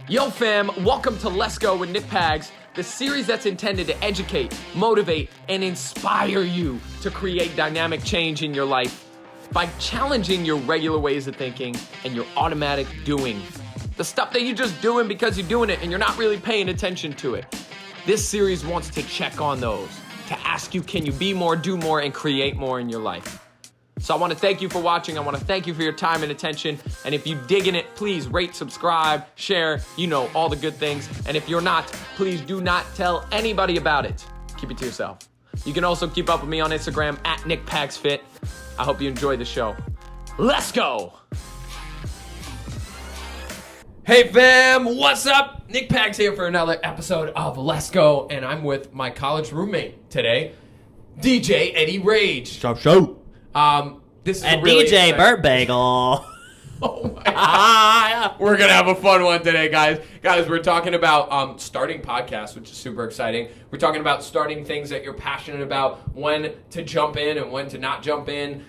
Yo fam, welcome to Let's Go with Nick Pags, the series that's intended to educate, motivate, and inspire you to create dynamic change in your life by challenging your regular ways of thinking and your automatic doing. The stuff that you're just doing because you're doing it and you're not really paying attention to it. This series wants to check on those, to ask you, can you be more, do more, and create more in your life? So I want to thank you for watching. I want to thank you for your time and attention. And if you digging it, please rate, subscribe, share, all the good things. And if you're not, please do not tell anybody about it. Keep it to yourself. You can also keep up with me on Instagram at NickPagsFit. I hope you enjoy the show. Let's go. Hey fam, what's up? Nick Pags here for another episode of Let's Go. And I'm with my college roommate today, DJ Eddie Ravert. Show. This is And really DJ exciting. Burt Bagel. Oh my God. We're going to have a fun one today, guys. Guys, we're talking about starting podcasts, which is super exciting. We're talking about starting things that you're passionate about, when to jump in and when to not jump in,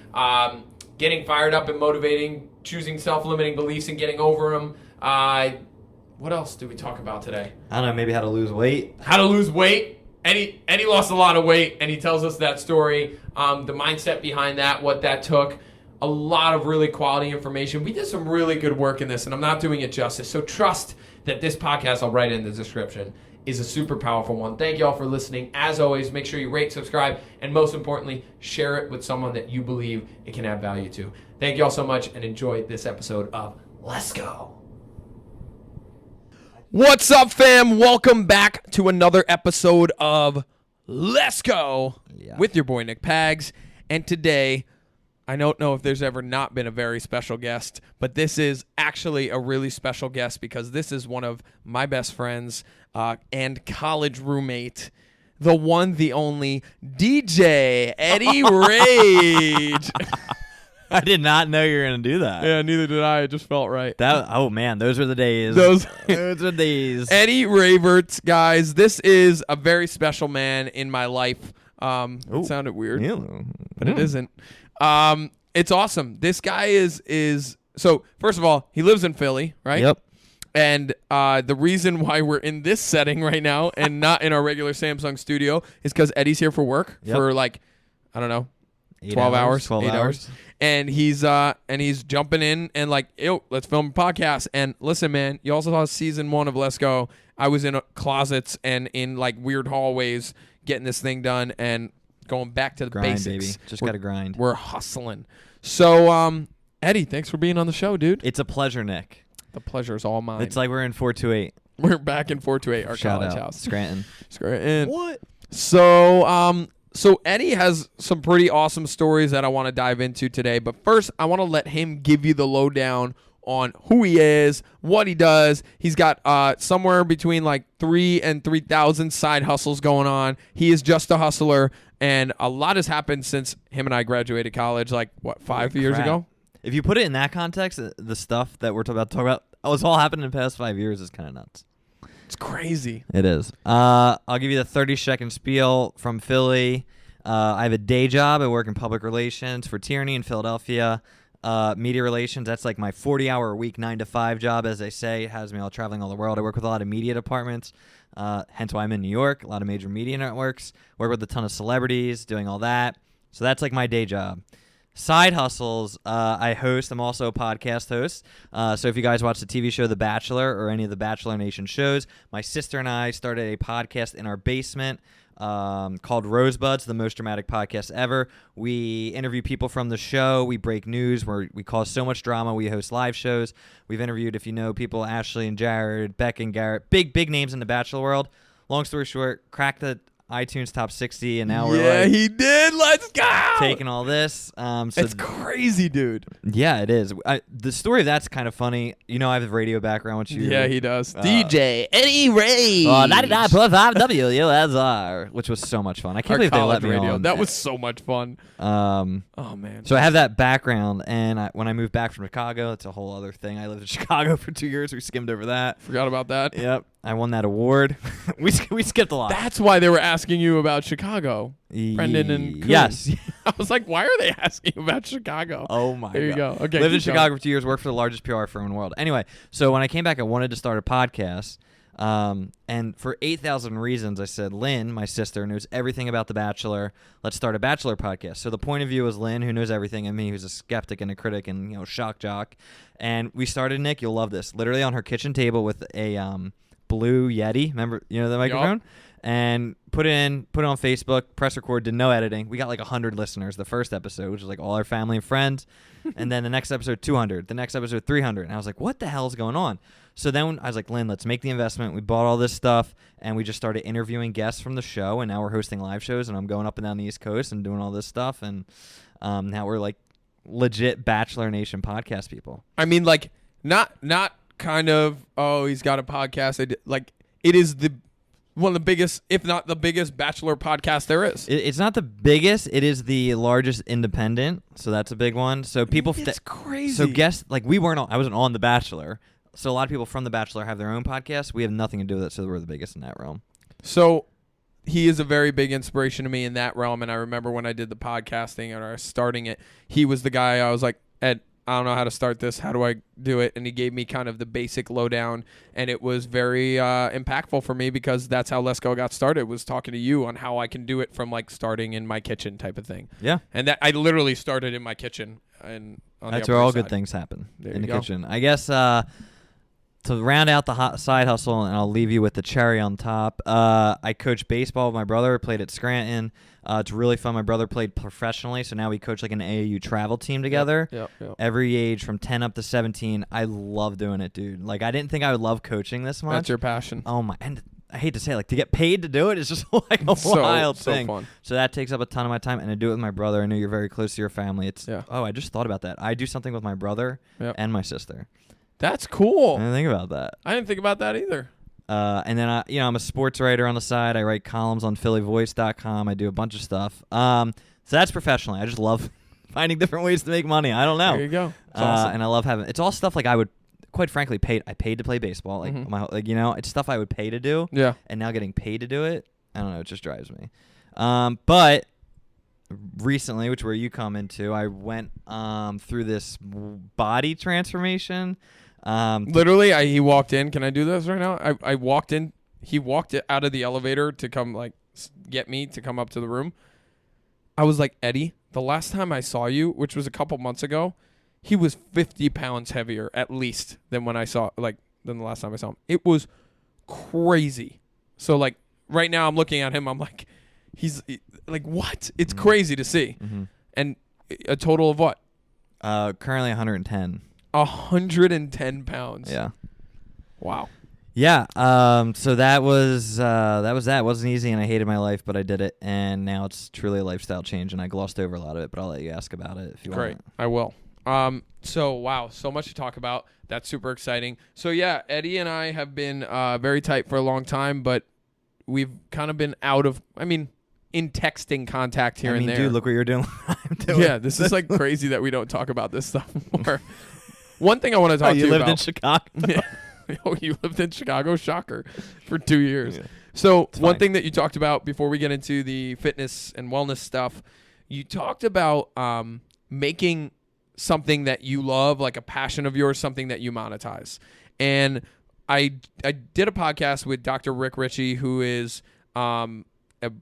getting fired up and motivating, choosing self-limiting beliefs and getting over them. What else do we talk about today? I don't know, maybe how to lose weight. How to lose weight. Eddie lost a lot of weight, and he tells us that story, the mindset behind that, what that took, a lot of really quality information. We did some really good work in this, and I'm not doing it justice. So trust that this podcast, I'll write it in the description, is a super powerful one. Thank you all for listening. As always, make sure you rate, subscribe, and most importantly, share it with someone that you believe it can add value to. Thank you all so much, and enjoy this episode of Let's Go. What's up, fam? Welcome back to another episode of Let's Go with your boy Nick Pags. And today, I don't know if there's ever not been a very special guest, but this is actually a really special guest because this is one of my best friends and college roommate, the one, the only DJ Eddie Ravert. I did not know you were going to do that. Yeah, neither did I. It just felt right. Oh, man, those were the days. Those are the days. Eddie Ravert, guys, this is a very special man in my life. It sounded weird, but it isn't. It's awesome. This guy is so, first of all, he lives in Philly, right? Yep. And the reason why we're in this setting right now and not in our regular Samsung studio is because Eddie's here for work for I don't know, 12 hours. And he's jumping in and let's film a podcast. And listen, man, you also saw season 1 of Let's Go. I was in closets and in weird hallways getting this thing done and going back to the basics. Baby. Just gotta grind. We're hustling. So, Eddie, thanks for being on the show, dude. It's a pleasure, Nick. The pleasure is all mine. It's like we're in 428. We're back in 428, our college house. Scranton. What? So Eddie has some pretty awesome stories that I want to dive into today. But first, I want to let him give you the lowdown on who he is, what he does. He's got somewhere between 3,000 and 3,000 side hustles going on. He is just a hustler, and a lot has happened since him and I graduated college, 5 years ago? If you put it in that context, the stuff that we're about to talk about, what's all happened in the past 5 years is kind of nuts. It's crazy. It is. I'll give you the 30-second spiel from Philly. I have a day job. I work in public relations for Tierney in Philadelphia. Media relations, that's my 40-hour a week, 9-to-5 job, as they say. It has me all traveling all the world. I work with a lot of media departments, hence why I'm in New York, a lot of major media networks. Work with a ton of celebrities, doing all that. So that's my day job. Side hustles, I host. I'm also a podcast host. So if you guys watch the TV show The Bachelor or any of the Bachelor Nation shows, my sister and I started a podcast in our basement called Rosebuds, the most dramatic podcast ever. We interview people from the show. We break news. We cause so much drama. We host live shows. We've interviewed, if you know, people, Ashley and Jared, Beck and Garrett, big names in the Bachelor world. Long story short, cracked the iTunes top 60, and now we're he did. Let's go. Taking all this. It's crazy, dude. Yeah, it is. The story of that's kind of funny. I have a radio background. Which yeah, he does. DJ Eddie Ravert. 99.5 WSR, which was so much fun. I can't believe they let me on. That was so much fun. Oh man. So I have that background, and when I moved back from Chicago, it's a whole other thing. I lived in Chicago for 2 years. We skimmed over that. Forgot about that. Yep. I won that award. we skipped a lot. That's why they were asking you about Chicago. Brendan and Coon. Yes. I was like, why are they asking about Chicago? Oh my god. There you go. Okay. Lived in keep going. Chicago for 2 years, worked for the largest PR firm in the world. Anyway, so when I came back, I wanted to start a podcast. And for 8,000 reasons, I said, Lynn, my sister, knows everything about The Bachelor. Let's start a Bachelor podcast. So the point of view is Lynn, who knows everything, and me, who's a skeptic and a critic and, shock jock. And we started, Nick, you'll love this, literally on her kitchen table with a blue Yeti. Remember, the microphone? Yep. And put it on Facebook, press record, did no editing. We got like 100 listeners the first episode, which was like all our family and friends. And then the next episode, 200. The next episode, 300. And I was like, what the hell is going on? So then I was like, Lynn, let's make the investment. We bought all this stuff, and we just started interviewing guests from the show, and now we're hosting live shows, and I'm going up and down the East Coast and doing all this stuff. And now we're like legit Bachelor Nation podcast people. I mean, like, not kind of, oh, he's got a podcast. It is one of the biggest, if not the biggest, Bachelor podcast there is. It's not the biggest. It is the largest independent, so that's a big one. So people, it's crazy. So guess like I wasn't on The Bachelor, so a lot of people from The Bachelor have their own podcast. We have nothing to do with it, so we're the biggest in that realm. So he is a very big inspiration to me in that realm, and I remember when I did the podcasting and I was starting it, he was the guy I was like, Ed, I don't know how to start this. How do I do it? And he gave me kind of the basic lowdown, and it was very impactful for me because that's how Let's Go got started, was talking to you on how I can do it from like starting in my kitchen type of thing. Yeah. And that I literally started in my kitchen. And that's where all good things happen, in the kitchen. I guess to round out the side hustle, and I'll leave you with the cherry on top, I coach baseball with my brother, played at Scranton. It's really fun. My brother played professionally, so now we coach like an AAU travel team together. Yep. Every age from 10 up to 17. I love doing it, dude. Like, I didn't think I would love coaching this much. That's your passion. Oh my, and I hate to say, like, to get paid to do it is just like a wild thing. So fun. So that takes up a ton of my time, and I do it with my brother. I know you're very close to your family. I just thought about that. I do something with my brother and my sister. That's cool. I didn't think about that. I didn't think about that either. And then I'm a sports writer on the side. I write columns on PhillyVoice.com. I do a bunch of stuff. So that's professionally. I just love finding different ways to make money. I don't know. There you go. Awesome. And I love having. It's all stuff like I would, quite frankly, I paid to play baseball. Like it's stuff I would pay to do. Yeah. And now getting paid to do it, I don't know. It just drives me. But recently, which where you come into, I went through this body transformation. Literally, he walked in. Can I do this right now? I walked in. He walked out of the elevator to come like get me to come up to the room. I was like, Eddie, the last time I saw you, which was a couple months ago, he was 50 pounds heavier at least than the last time I saw him. It was crazy. So like right now I'm looking at him. I'm like, he's like, what? It's crazy to see. Mm-hmm. And a total of what? Currently 110. 110 pounds. Yeah. Wow. Yeah. So that was that. It wasn't easy, and I hated my life, but I did it, and now it's truly a lifestyle change, and I glossed over a lot of it, but I'll let you ask about it if you want. Great. I will. So wow, so much to talk about. That's super exciting. So yeah, Eddie and I have been very tight for a long time, but we've kind of been in texting contact here and there. Dude, look what you're doing. Yeah, this is like crazy that we don't talk about this stuff more. One thing I want to talk to you about. You lived in Chicago? Yeah. Oh, you lived in Chicago? Shocker. For 2 years. Yeah. So one thing that you talked about before we get into the fitness and wellness stuff, you talked about making something that you love, like a passion of yours, something that you monetize. And I did a podcast with Dr. Rick Ritchie, who is a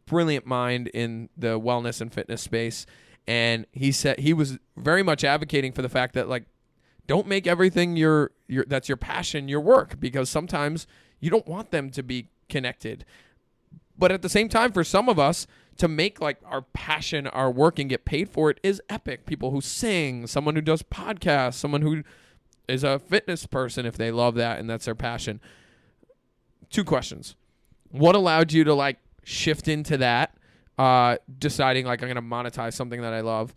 brilliant mind in the wellness and fitness space. And he said he was very much advocating for the fact that, like, don't make everything that's your passion your work, because sometimes you don't want them to be connected. But at the same time, for some of us, to make like our passion our work and get paid for it is epic. People who sing, someone who does podcasts, someone who is a fitness person, if they love that and that's their passion. 2 questions. What allowed you to like shift into that, deciding like I'm going to monetize something that I love?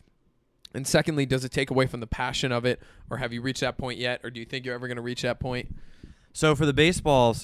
And secondly, does it take away from the passion of it, or have you reached that point yet, or do you think you're ever going to reach that point? So for the baseball,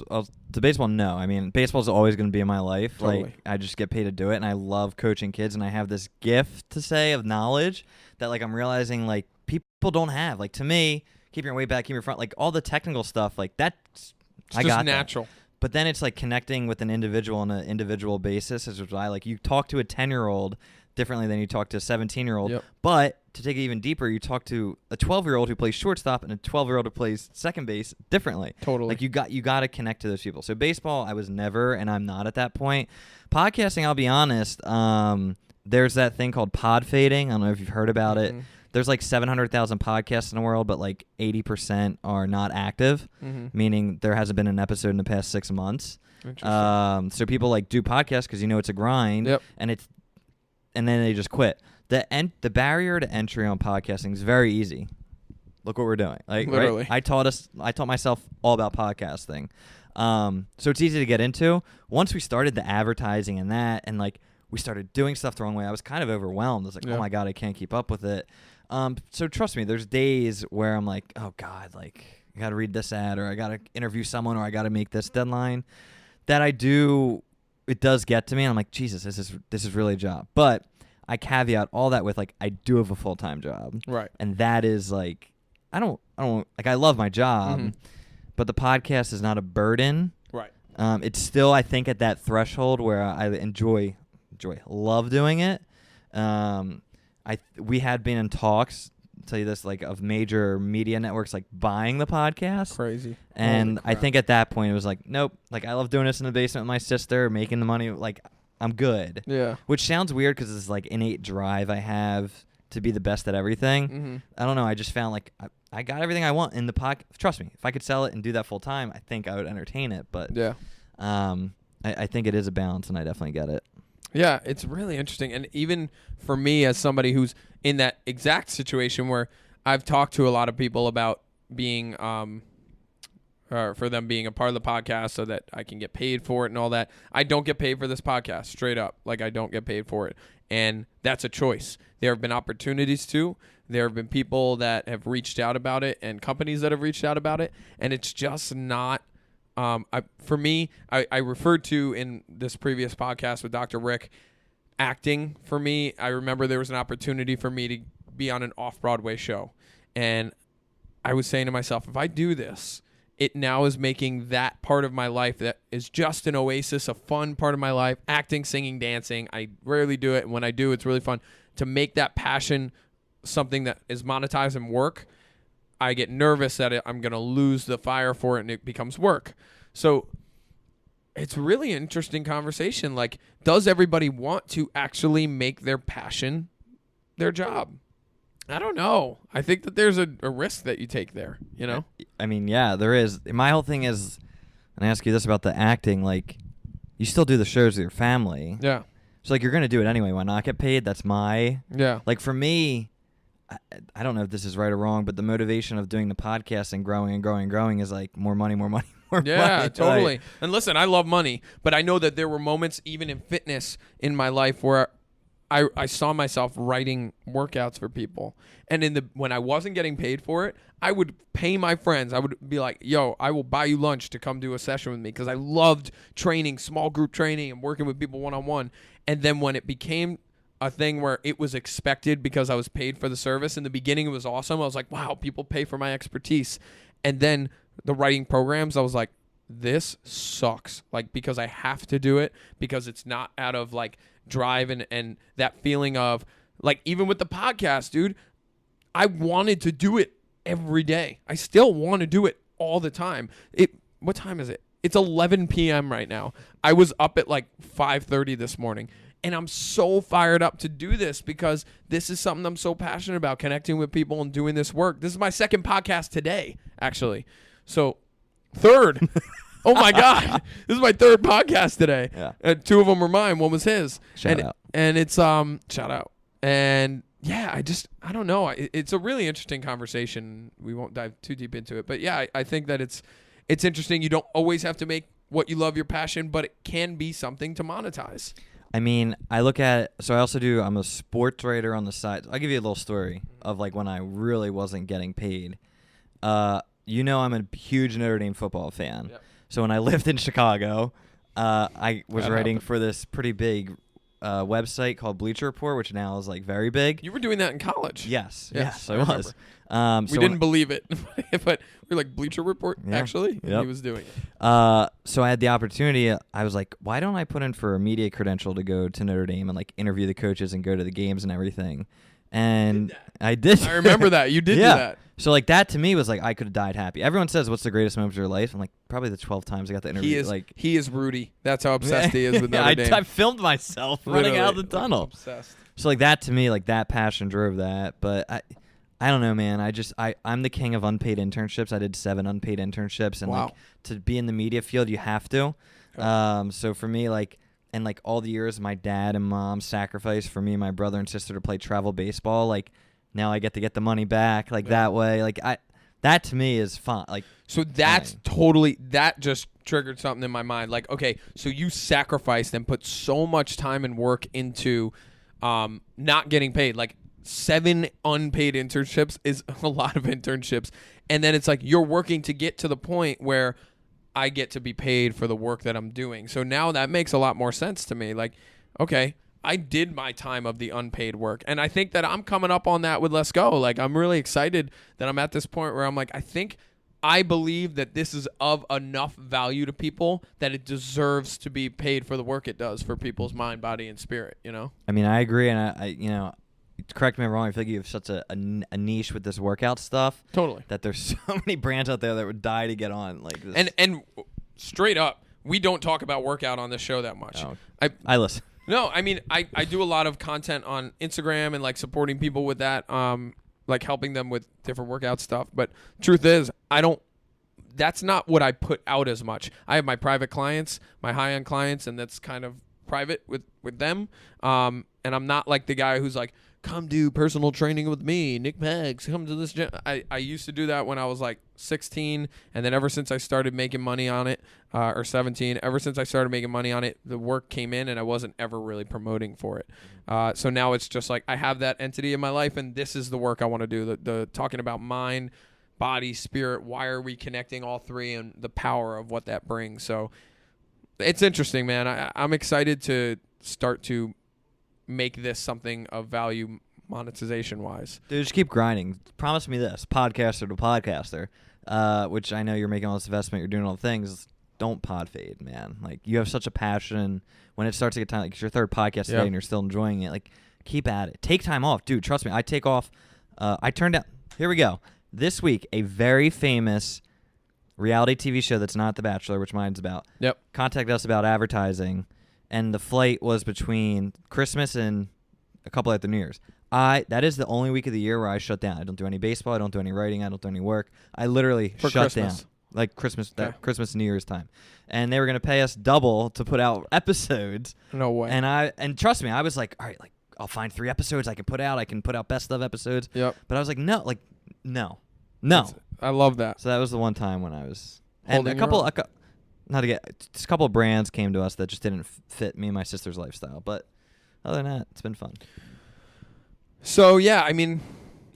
no. I mean, baseball's always going to be in my life. Totally. Like, I just get paid to do it, and I love coaching kids, and I have this gift to say of knowledge that, like, I'm realizing, like, people don't have. Like, to me, keep your weight back, keep your front, like, all the technical stuff, like, that's I got natural. That. But then it's like connecting with an individual on an individual basis, is what I like. You talk to a 10-year-old, differently than you talk to a 17-year-old. Yep. But to take it even deeper, you talk to a 12-year-old who plays shortstop and a 12-year-old who plays second base differently. Totally. Like you got to connect to those people. So baseball, I was never, and I'm not at that point. Podcasting, I'll be honest. There's that thing called pod fading. I don't know if you've heard about it. There's like 700,000 podcasts in the world, but like 80% are not active, meaning there hasn't been an episode in the past 6 months. So people like do podcasts because it's a grind, and then they just quit. The barrier to entry on podcasting is very easy. Look what we're doing. Like literally, right? I taught myself all about podcasting. So it's easy to get into. Once we started the advertising and that, and like we started doing stuff the wrong way, I was kind of overwhelmed. I was like, oh my God, I can't keep up with it. So trust me, there's days where I'm like, oh God, like I got to read this ad, or I got to interview someone, or I got to make this deadline. That I do, it does get to me. And I'm like, Jesus, this is really a job. But I caveat all that with like, I do have a full-time job. Right. And that is like, I don't like, I love my job, but the podcast is not a burden. Right. It's still, I think, at that threshold where I love doing it. We had been in talks, I'll tell you this, like of major media networks like buying the podcast. Crazy. And I think at that point it was like, nope, like I love doing this in the basement with my sister, making the money, like I'm good. Yeah. Which Which sounds weird because it's like innate drive I have to be the best at everything. I don't know. I just found like I got everything I want in the podcast. Trust me, if I could sell it and do that full time, I think I would entertain it. But I think it is a balance, and I definitely get it. Yeah, it's really interesting. And even for me as somebody who's in that exact situation where I've talked to a lot of people about being or for them being a part of the podcast so that I can get paid for it and all that. I don't get paid for this podcast, straight up. Like, I don't get paid for it. And that's a choice. There have been opportunities to. There have been people that have reached out about it and companies that have reached out about it. And it's just not, for me, I referred to in this previous podcast with Dr. Rick, acting for me. I remember there was an opportunity for me to be on an off-Broadway show. And I was saying to myself, if I do this, it now is making that part of my life that is just an oasis, a fun part of my life, acting, singing, dancing. I rarely do it. And when I do, it's really fun. To make that passion something that is monetized and work, I get nervous that I'm going to lose the fire for it and it becomes work. So it's really an interesting conversation. Like, does everybody want to actually make their passion their job? I don't know. I think that there's a risk that you take there, you know? I mean, yeah, there is. My whole thing is, and I ask you this about the acting, like, you still do the shows with your family. Yeah. So, like, you're going to do it anyway. Why not get paid? That's Yeah. Like, for me, I don't know if this is right or wrong, but the motivation of doing the podcast and growing and growing and growing is, like, more money, more money, more money. Yeah, totally. Like, and listen, I love money, but I know that there were moments, even in fitness in my life, where I saw myself writing workouts for people. And when I wasn't getting paid for it, I would pay my friends. I would be like, yo, I will buy you lunch to come do a session with me, because I loved training, small group training and working with people one-on-one. And then when it became a thing where it was expected because I was paid for the service, in the beginning it was awesome. I was like, wow, people pay for my expertise. And then the writing programs, I was like, this sucks. Like, because I have to do it, because it's not out of like drive and that feeling of like, even with the podcast, dude, I wanted to do it every day. I still want to do it all the time. What time is it? It's 11 p.m. right now. I was up at like 5:30 this morning, and I'm so fired up to do this because this is something I'm so passionate about, connecting with people and doing this work. This is my second podcast today, actually. So, third. Oh my God. This is my third podcast today. Yeah. 2 of them were mine. One was his. Shout out. And it's, shout out. And yeah, I don't know. It's a really interesting conversation. We won't dive too deep into it, but yeah, I think that it's interesting. You don't always have to make what you love your passion, but it can be something to monetize. I mean, I'm a sports writer on the side. I'll give you a little story of like when I really wasn't getting paid. I'm a huge Notre Dame football fan. Yep. So when I lived in Chicago, I was writing for this pretty big website called Bleacher Report, which now is like very big. You were doing that in college. Yes, I was. We didn't believe it, but we were like, Bleacher Report, Yeah. actually? And Yep. he was doing it. So I had the opportunity. I was like, why don't I put in for a media credential to go to Notre Dame and like interview the coaches and go to the games and everything? And I did. I remember that. You did Yeah. do that. So like that to me was like I could have died happy. Everyone says, what's the greatest moment of your life? I'm like, probably the 12 times I got the interview. He is Rudy. That's how obsessed he is with Notre Dame. I filmed myself running out of the tunnel. Obsessed. So like that to me, like that passion drove that. But I don't know, man. I'm the king of unpaid internships. I did 7 unpaid internships, and Wow. like to be in the media field, you have to. So for me, like, and like all the years my dad and mom sacrificed for me and my brother and sister to play travel baseball, like now I get to get the money back, like that way. Like that to me is fun. Like so that's that just triggered something in my mind. Like, okay, so you sacrificed and put so much time and work into not getting paid. Like 7 unpaid internships is a lot of internships. And then it's like you're working to get to the point where I get to be paid for the work that I'm doing. So now that makes a lot more sense to me. Like, okay, I did my time of the unpaid work. And I think that I'm coming up on that with Let's Go. Like, I'm really excited that I'm at this point where I'm like, I believe that this is of enough value to people that it deserves to be paid for the work it does for people's mind, body, and spirit, you know? I mean, I agree, and I you know, correct me if I'm wrong. I feel like you have such a niche with this workout stuff. Totally. That there's so many brands out there that would die to get on. Like this. And straight up, we don't talk about workout on this show that much. Oh, I listen. No, I mean, I do a lot of content on Instagram and like supporting people with that, like helping them with different workout stuff. But truth is, that's not what I put out as much. I have my private clients, my high-end clients, and that's kind of private with them. And I'm not like the guy who's like, come do personal training with me, Nick Pags, come to this gym. I used to do that when I was like 16, and then ever since I started making money on it, or 17, ever since I started making money on it, the work came in and I wasn't ever really promoting for it. So now it's just like I have that entity in my life, and this is the work I want to do, the talking about mind, body, spirit, why are we connecting all three, and the power of what that brings. So it's interesting, man. I'm excited to start to make this something of value monetization wise. Dude, just keep grinding. Promise me this, podcaster to podcaster, which I know you're making all this investment, you're doing all the things. Don't pod fade, man. Like, you have such a passion. When it starts to get time, like it's your 3rd podcast today and you're still enjoying it, like, keep at it. Take time off. Dude, trust me, I take off. I turned down. Here we go. This week, a very famous reality TV show that's not The Bachelor, which mine's about, contacted us about advertising, and the flight was between Christmas and a couple after New Year's. That is the only week of the year where I shut down. I don't do any baseball. I don't do any writing. I don't do any work. I literally shut down. Like Christmas, Christmas and New Year's time. And they were going to pay us double to put out episodes. No way. And trust me, I was like, all right, like, I'll find 3 episodes I can put out. I can put out best of episodes. Yep. But I was like, no. I love that. So that was the one time when I was. Holding And just a couple of brands came to us that just didn't fit me and my sister's lifestyle. But other than that, it's been fun. So, yeah, I mean,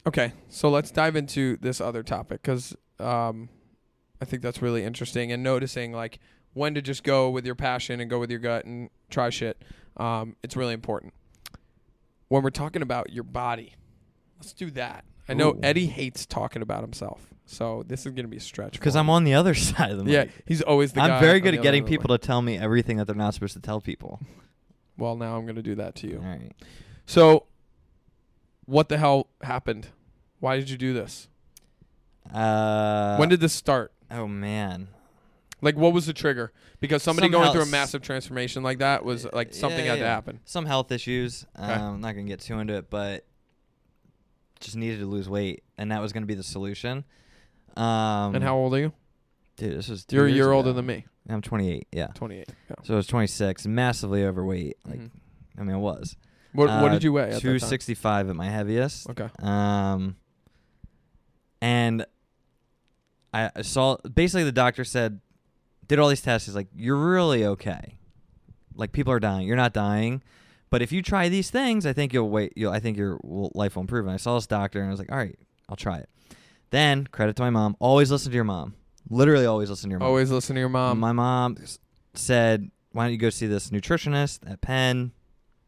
okay. So let's dive into this other topic because I think that's really interesting. And noticing, like, when to just go with your passion and go with your gut and try shit. It's really important. When we're talking about your body, let's do that. I know Eddie hates talking about himself. So this is going to be a stretch. Because I'm on the other side of the mic. Yeah, he's always the guy. I'm very good at getting people to tell me everything that they're not supposed to tell people. Well, now I'm going to do that to you. All right. So what the hell happened? Why did you do this? When did this start? Oh, man. Like, what was the trigger? Because somebody going through a massive transformation like that was like something had to happen. Some health issues. Okay. I'm not going to get too into it, but just needed to lose weight, and that was going to be the solution. And how old are you? Dude, this was 2 You're a years year ago. older than me. I'm 28, yeah. 28. Yeah. So I was 26, massively overweight. Like, I mean, I was. What did you weigh at that time? 265 at my heaviest. Okay. And I saw, basically the doctor said, did all these tests. He's like, you're really okay. Like, people are dying. You're not dying. But if you try these things, I think I think your life will improve. And I saw this doctor, and I was like, all right, I'll try it. Then, credit to my mom. Always listen to your mom. Literally always listen to your mom. Always listen to your mom. My mom said, why don't you go see this nutritionist at Penn?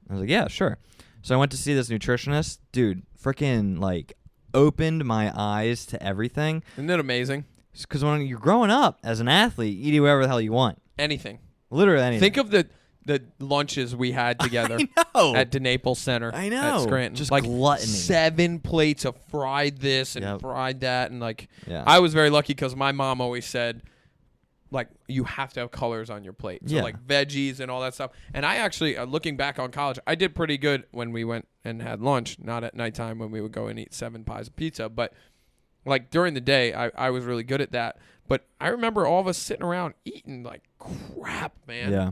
I was like, yeah, sure. So I went to see this nutritionist. Dude, freaking, like, opened my eyes to everything. Isn't it amazing? Because when you're growing up as an athlete, you do whatever the hell you want. Anything. Literally anything. Think of the lunches we had together at DeNaples Center. I know. At Scranton. Just like gluttony. 7 plates of fried this and Yep. fried that. And like, Yeah. I was very lucky because my mom always said, like, you have to have colors on your plate. So Yeah. like veggies and all that stuff. And I actually, looking back on college, I did pretty good when we went and had lunch, not at nighttime when we would go and eat 7 pies of pizza. But like during the day, I was really good at that. But I remember all of us sitting around eating like crap, man. Yeah.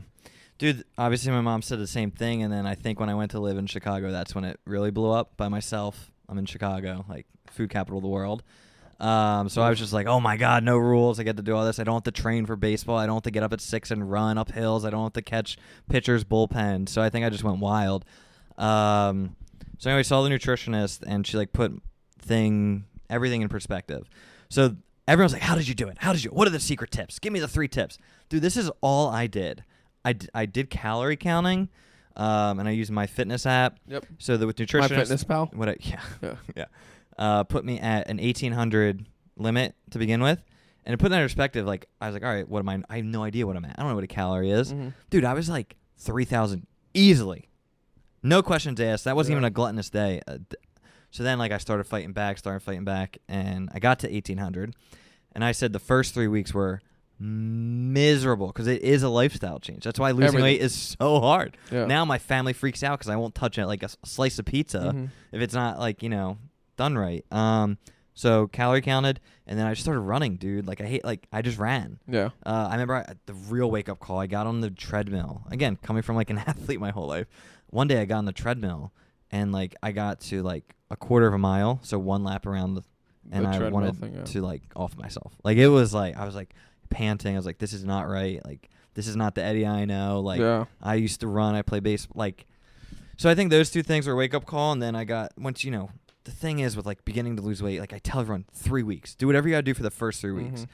Dude, obviously my mom said the same thing, and then I think when I went to live in Chicago, that's when it really blew up by myself. I'm in Chicago, like food capital of the world. So I was just like, oh my God, no rules. I get to do all this. I don't have to train for baseball. I don't have to get up at 6 and run up hills. I don't have to catch pitchers, bullpen. So I think I just went wild. So anyway, I saw the nutritionist, and she like put everything in perspective. So everyone's like, how did you do it? What are the secret tips? Give me the 3 tips. Dude, this is all I did. I did calorie counting, and I used my fitness app. Yep. So that with nutritionist, MyFitnessPal? yeah. Put me at an 1,800 limit to begin with. And to put that in perspective, like, I was like, all right, what am I? I have no idea what I'm at. I don't know what a calorie is. Mm-hmm. Dude, I was like 3,000 easily. No questions asked. That wasn't even a gluttonous day. So then, like, I started fighting back, and I got to 1,800. And I said the first 3 weeks were miserable because it is a lifestyle change. That's why losing weight is so hard. Yeah. Now my family freaks out because I won't touch it like a slice of pizza if it's not, like, done right. So calorie counted, and then I just started running, dude. Like, I just ran. Yeah. I remember the real wake-up call, I got on the treadmill. Again, coming from, like, an athlete my whole life. One day I got on the treadmill, and, like, I got to, like, a quarter of a mile, so 1 lap around and I wanted to, like, off myself. Like, it was, like, I was, like, panting. I was like, this is not right. Like, this is not the Eddie I know. Like, I used to run. I play baseball. Like, so I think those 2 things were a wake-up call, and then I got, once, the thing is with, like, beginning to lose weight, like, I tell everyone 3 weeks. Do whatever you got to do for the first 3 weeks.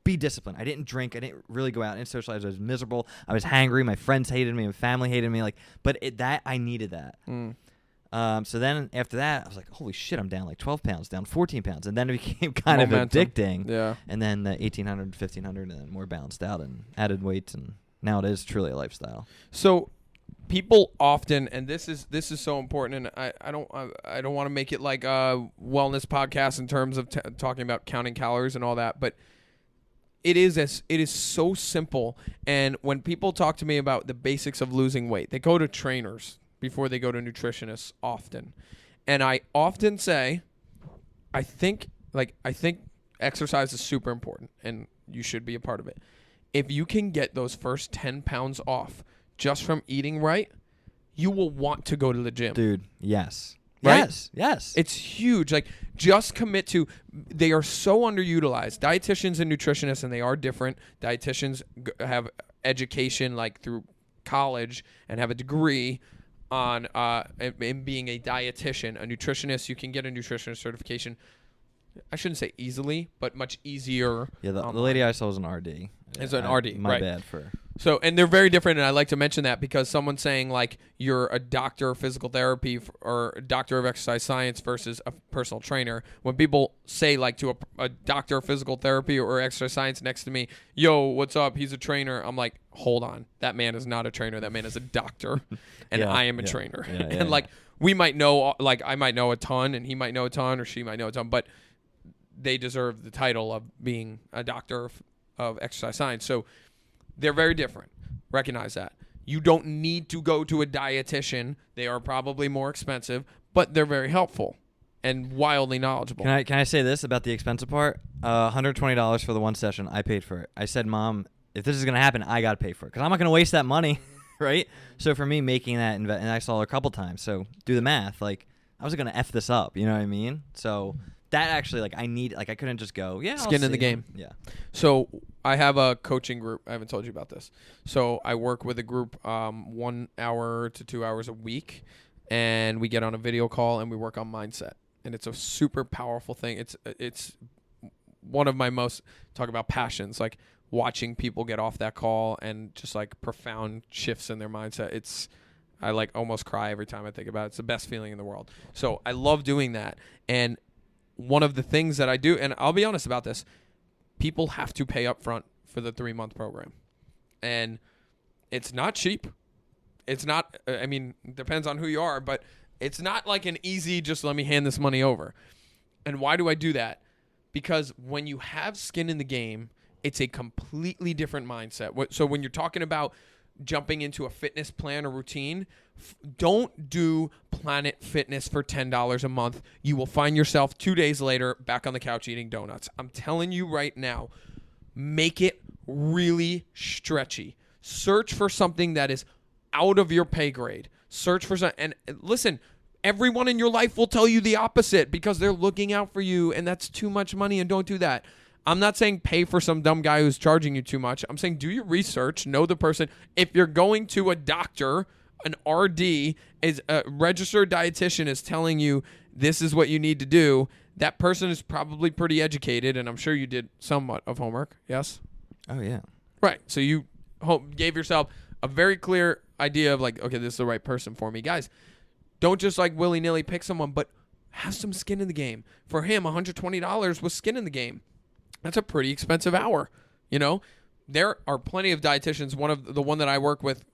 Be disciplined. I didn't drink. I didn't really go out and socialize. I was miserable. I was hangry. My friends hated me. My family hated me. Like, but I needed that. So then after that, I was like, holy shit, I'm down like 12 pounds, down 14 pounds. And then it became kind of addicting. Yeah. And then the 1,800, 1,500, and then more balanced out and added weights. And now it is truly a lifestyle. So people often, and this is so important, and I don't want to make it like a wellness podcast in terms of talking about counting calories and all that, but it is so simple. And when people talk to me about the basics of losing weight, they go to trainers before they go to nutritionists often. And I often say, I think exercise is super important and you should be a part of it. If you can get those first 10 pounds off just from eating right, you will want to go to the gym. Dude, yes. Right? Yes. It's huge. Like, just commit to, they are so underutilized. Dietitians and nutritionists, and they are different. Dietitians have education like through college and have a degree on in being a dietitian. A nutritionist, you can get a nutritionist certification, I shouldn't say easily, but much easier. Yeah, the lady I saw was an RD. It's an RD, my right. bad for... So, and they're very different, and I like to mention that because someone's saying, like, you're a doctor of physical therapy or a doctor of exercise science versus a personal trainer. When people say, like, to a doctor of physical therapy or exercise science next to me, yo, what's up? He's a trainer. I'm like, hold on. That man is not a trainer. That man is a doctor, and I am a trainer. And, like, we might know, like, I might know a ton, and he might know a ton, or she might know a ton, but they deserve the title of being a doctor of exercise science. So they're very different. Recognize that. You don't need to go to a dietitian. They are probably more expensive, but they're very helpful and wildly knowledgeable. Can I say this about the expensive part? $120 for the one session. I paid for it. I said, Mom, if this is going to happen, I got to pay for it because I'm not going to waste that money, right? So for me, making that, and I saw her a couple times, so do the math. Like, I wasn't going to F this up, you know what I mean? So that actually, like, I couldn't just go, skin in the game. Yeah. So I have a coaching group. I haven't told you about this. So I work with a group 1 hour to 2 hours a week, and we get on a video call and we work on mindset. And it's a super powerful thing. It's one of my most, talk about passions, like watching people get off that call and just like profound shifts in their mindset. I like almost cry every time I think about it. It's the best feeling in the world. So I love doing that. And one of the things that I do, and I'll be honest about this, people have to pay up front for the 3-month program. And it's not cheap. It's not, I mean, it depends on who you are, but it's not like an easy, just let me hand this money over. And why do I do that? Because when you have skin in the game, it's a completely different mindset. So when you're talking about jumping into a fitness plan or routine, don't do Planet Fitness for $10 a month. You will find yourself 2 days later back on the couch eating donuts. I'm telling you right now, make it really stretchy. Search for something that is out of your pay grade. Search for something. And listen, everyone in your life will tell you the opposite because they're looking out for you, and that's too much money, and don't do that. I'm not saying pay for some dumb guy who's charging you too much. I'm saying do your research, know the person. If you're going to a doctor, an RD, is a registered dietitian is telling you this is what you need to do, that person is probably pretty educated, and I'm sure you did somewhat of homework. Yes? Oh, yeah. Right. So you gave yourself a very clear idea of like, okay, this is the right person for me. Guys, don't just like willy-nilly pick someone, but have some skin in the game. For him, $120 was skin in the game. That's a pretty expensive hour. You know, there are plenty of dietitians. The one that I work with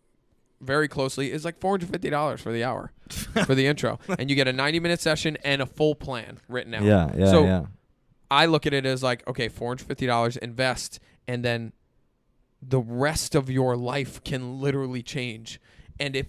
very closely is like $450 for the hour for the intro. And you get a 90-minute session and a full plan written out. Yeah. So I look at it as like, okay, $450 invest, and then the rest of your life can literally change. And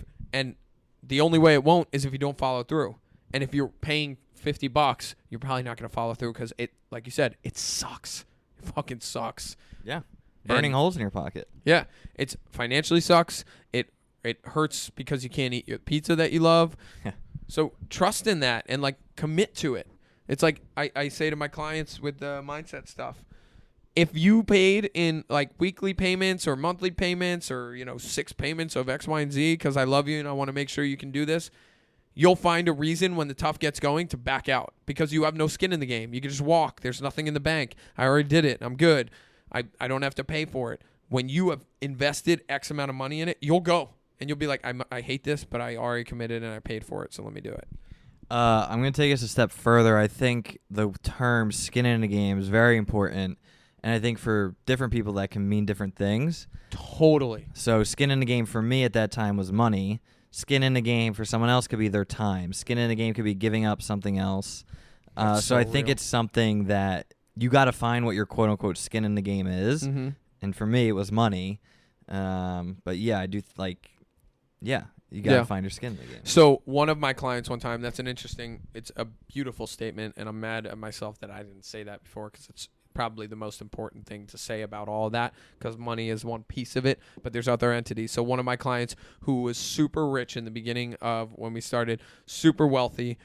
the only way it won't is if you don't follow through. And if you're paying $50, you're probably not going to follow through because it, like you said, it sucks. It fucking sucks. Yeah. Burning holes in your pocket. Yeah. It's financially sucks. It hurts because you can't eat your pizza that you love. Yeah. So trust in that and like commit to it. It's like I say to my clients with the mindset stuff, if you paid in like weekly payments or monthly payments or, 6 payments of X, Y, and Z because I love you and I want to make sure you can do this, you'll find a reason when the tough gets going to back out because you have no skin in the game. You can just walk. There's nothing in the bank. I already did it. I'm good. I don't have to pay for it. When you have invested X amount of money in it, you'll go. And you'll be like, I hate this, but I already committed and I paid for it, so let me do it. I'm going to take us a step further. I think the term skin in the game is very important. And I think for different people that can mean different things. Totally. So skin in the game for me at that time was money. Skin in the game for someone else could be their time. Skin in the game could be giving up something else. So I think it's something that you got to find what your quote-unquote skin in the game is. Mm-hmm. And for me, it was money. But yeah, I do you got to find your skin in the game. So one of my clients one time, it's a beautiful statement, and I'm mad at myself that I didn't say that before because it's probably the most important thing to say about all of that because money is one piece of it, but there's other entities. So one of my clients who was super rich in the beginning of when we started, super wealthy,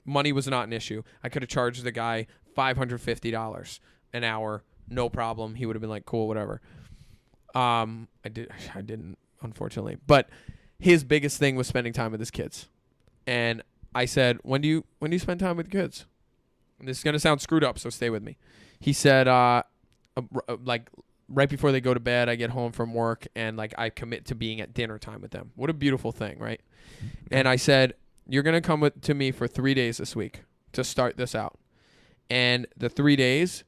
money was not an issue. I could have charged the guy $550 an hour, no problem. He would have been like, cool, whatever. I didn't, unfortunately. But his biggest thing was spending time with his kids. And I said, when do you spend time with kids? And this is going to sound screwed up, so stay with me. He said, like right before they go to bed, I get home from work and like I commit to being at dinner time with them. What a beautiful thing, right? And I said, you're going to come to me for 3 days this week to start this out. And the 3 days,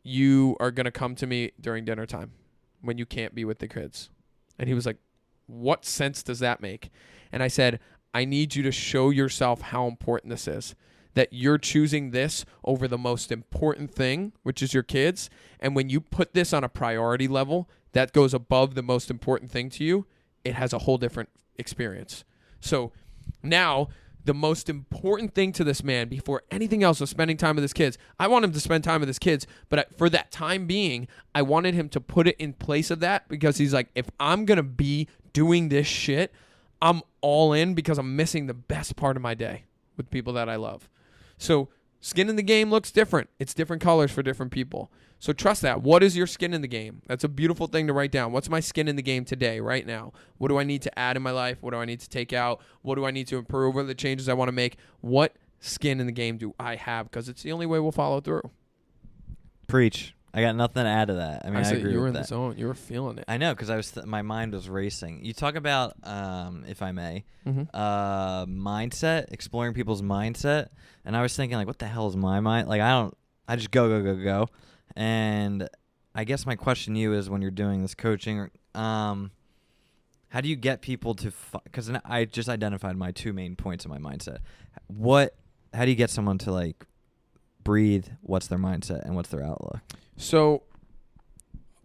you are going to come to me during dinner time when you can't be with the kids. And he was like, what sense does that make? And I said, I need you to show yourself how important this is. That you're choosing this over the most important thing, which is your kids. And when you put this on a priority level that goes above the most important thing to you, it has a whole different experience. So now the most important thing to this man before anything else was spending time with his kids. I want him to spend time with his kids, but for that time being, I wanted him to put it in place of that because he's like, if I'm going to be doing this shit, I'm all in because I'm missing the best part of my day with people that I love. So skin in the game looks different. It's different colors for different people. So trust that. What is your skin in the game? That's a beautiful thing to write down. What's my skin in the game today, right now? What do I need to add in my life? What do I need to take out? What do I need to improve? What are the changes I want to make? What skin in the game do I have? Because it's the only way we'll follow through. Preach. I got nothing to add to that. I mean, I said agree you were with in that. the zone. You were feeling it. I know, because my mind was racing. You talk about, if I may, mindset, exploring people's mindset, and I was thinking, like, what the hell is my mind? Like, I just go. And I guess my question to you is, when you're doing this coaching, how do you get people to, because I just identified my 2 main points of my mindset. How do you get someone to, like, breathe what's their mindset and what's their outlook? So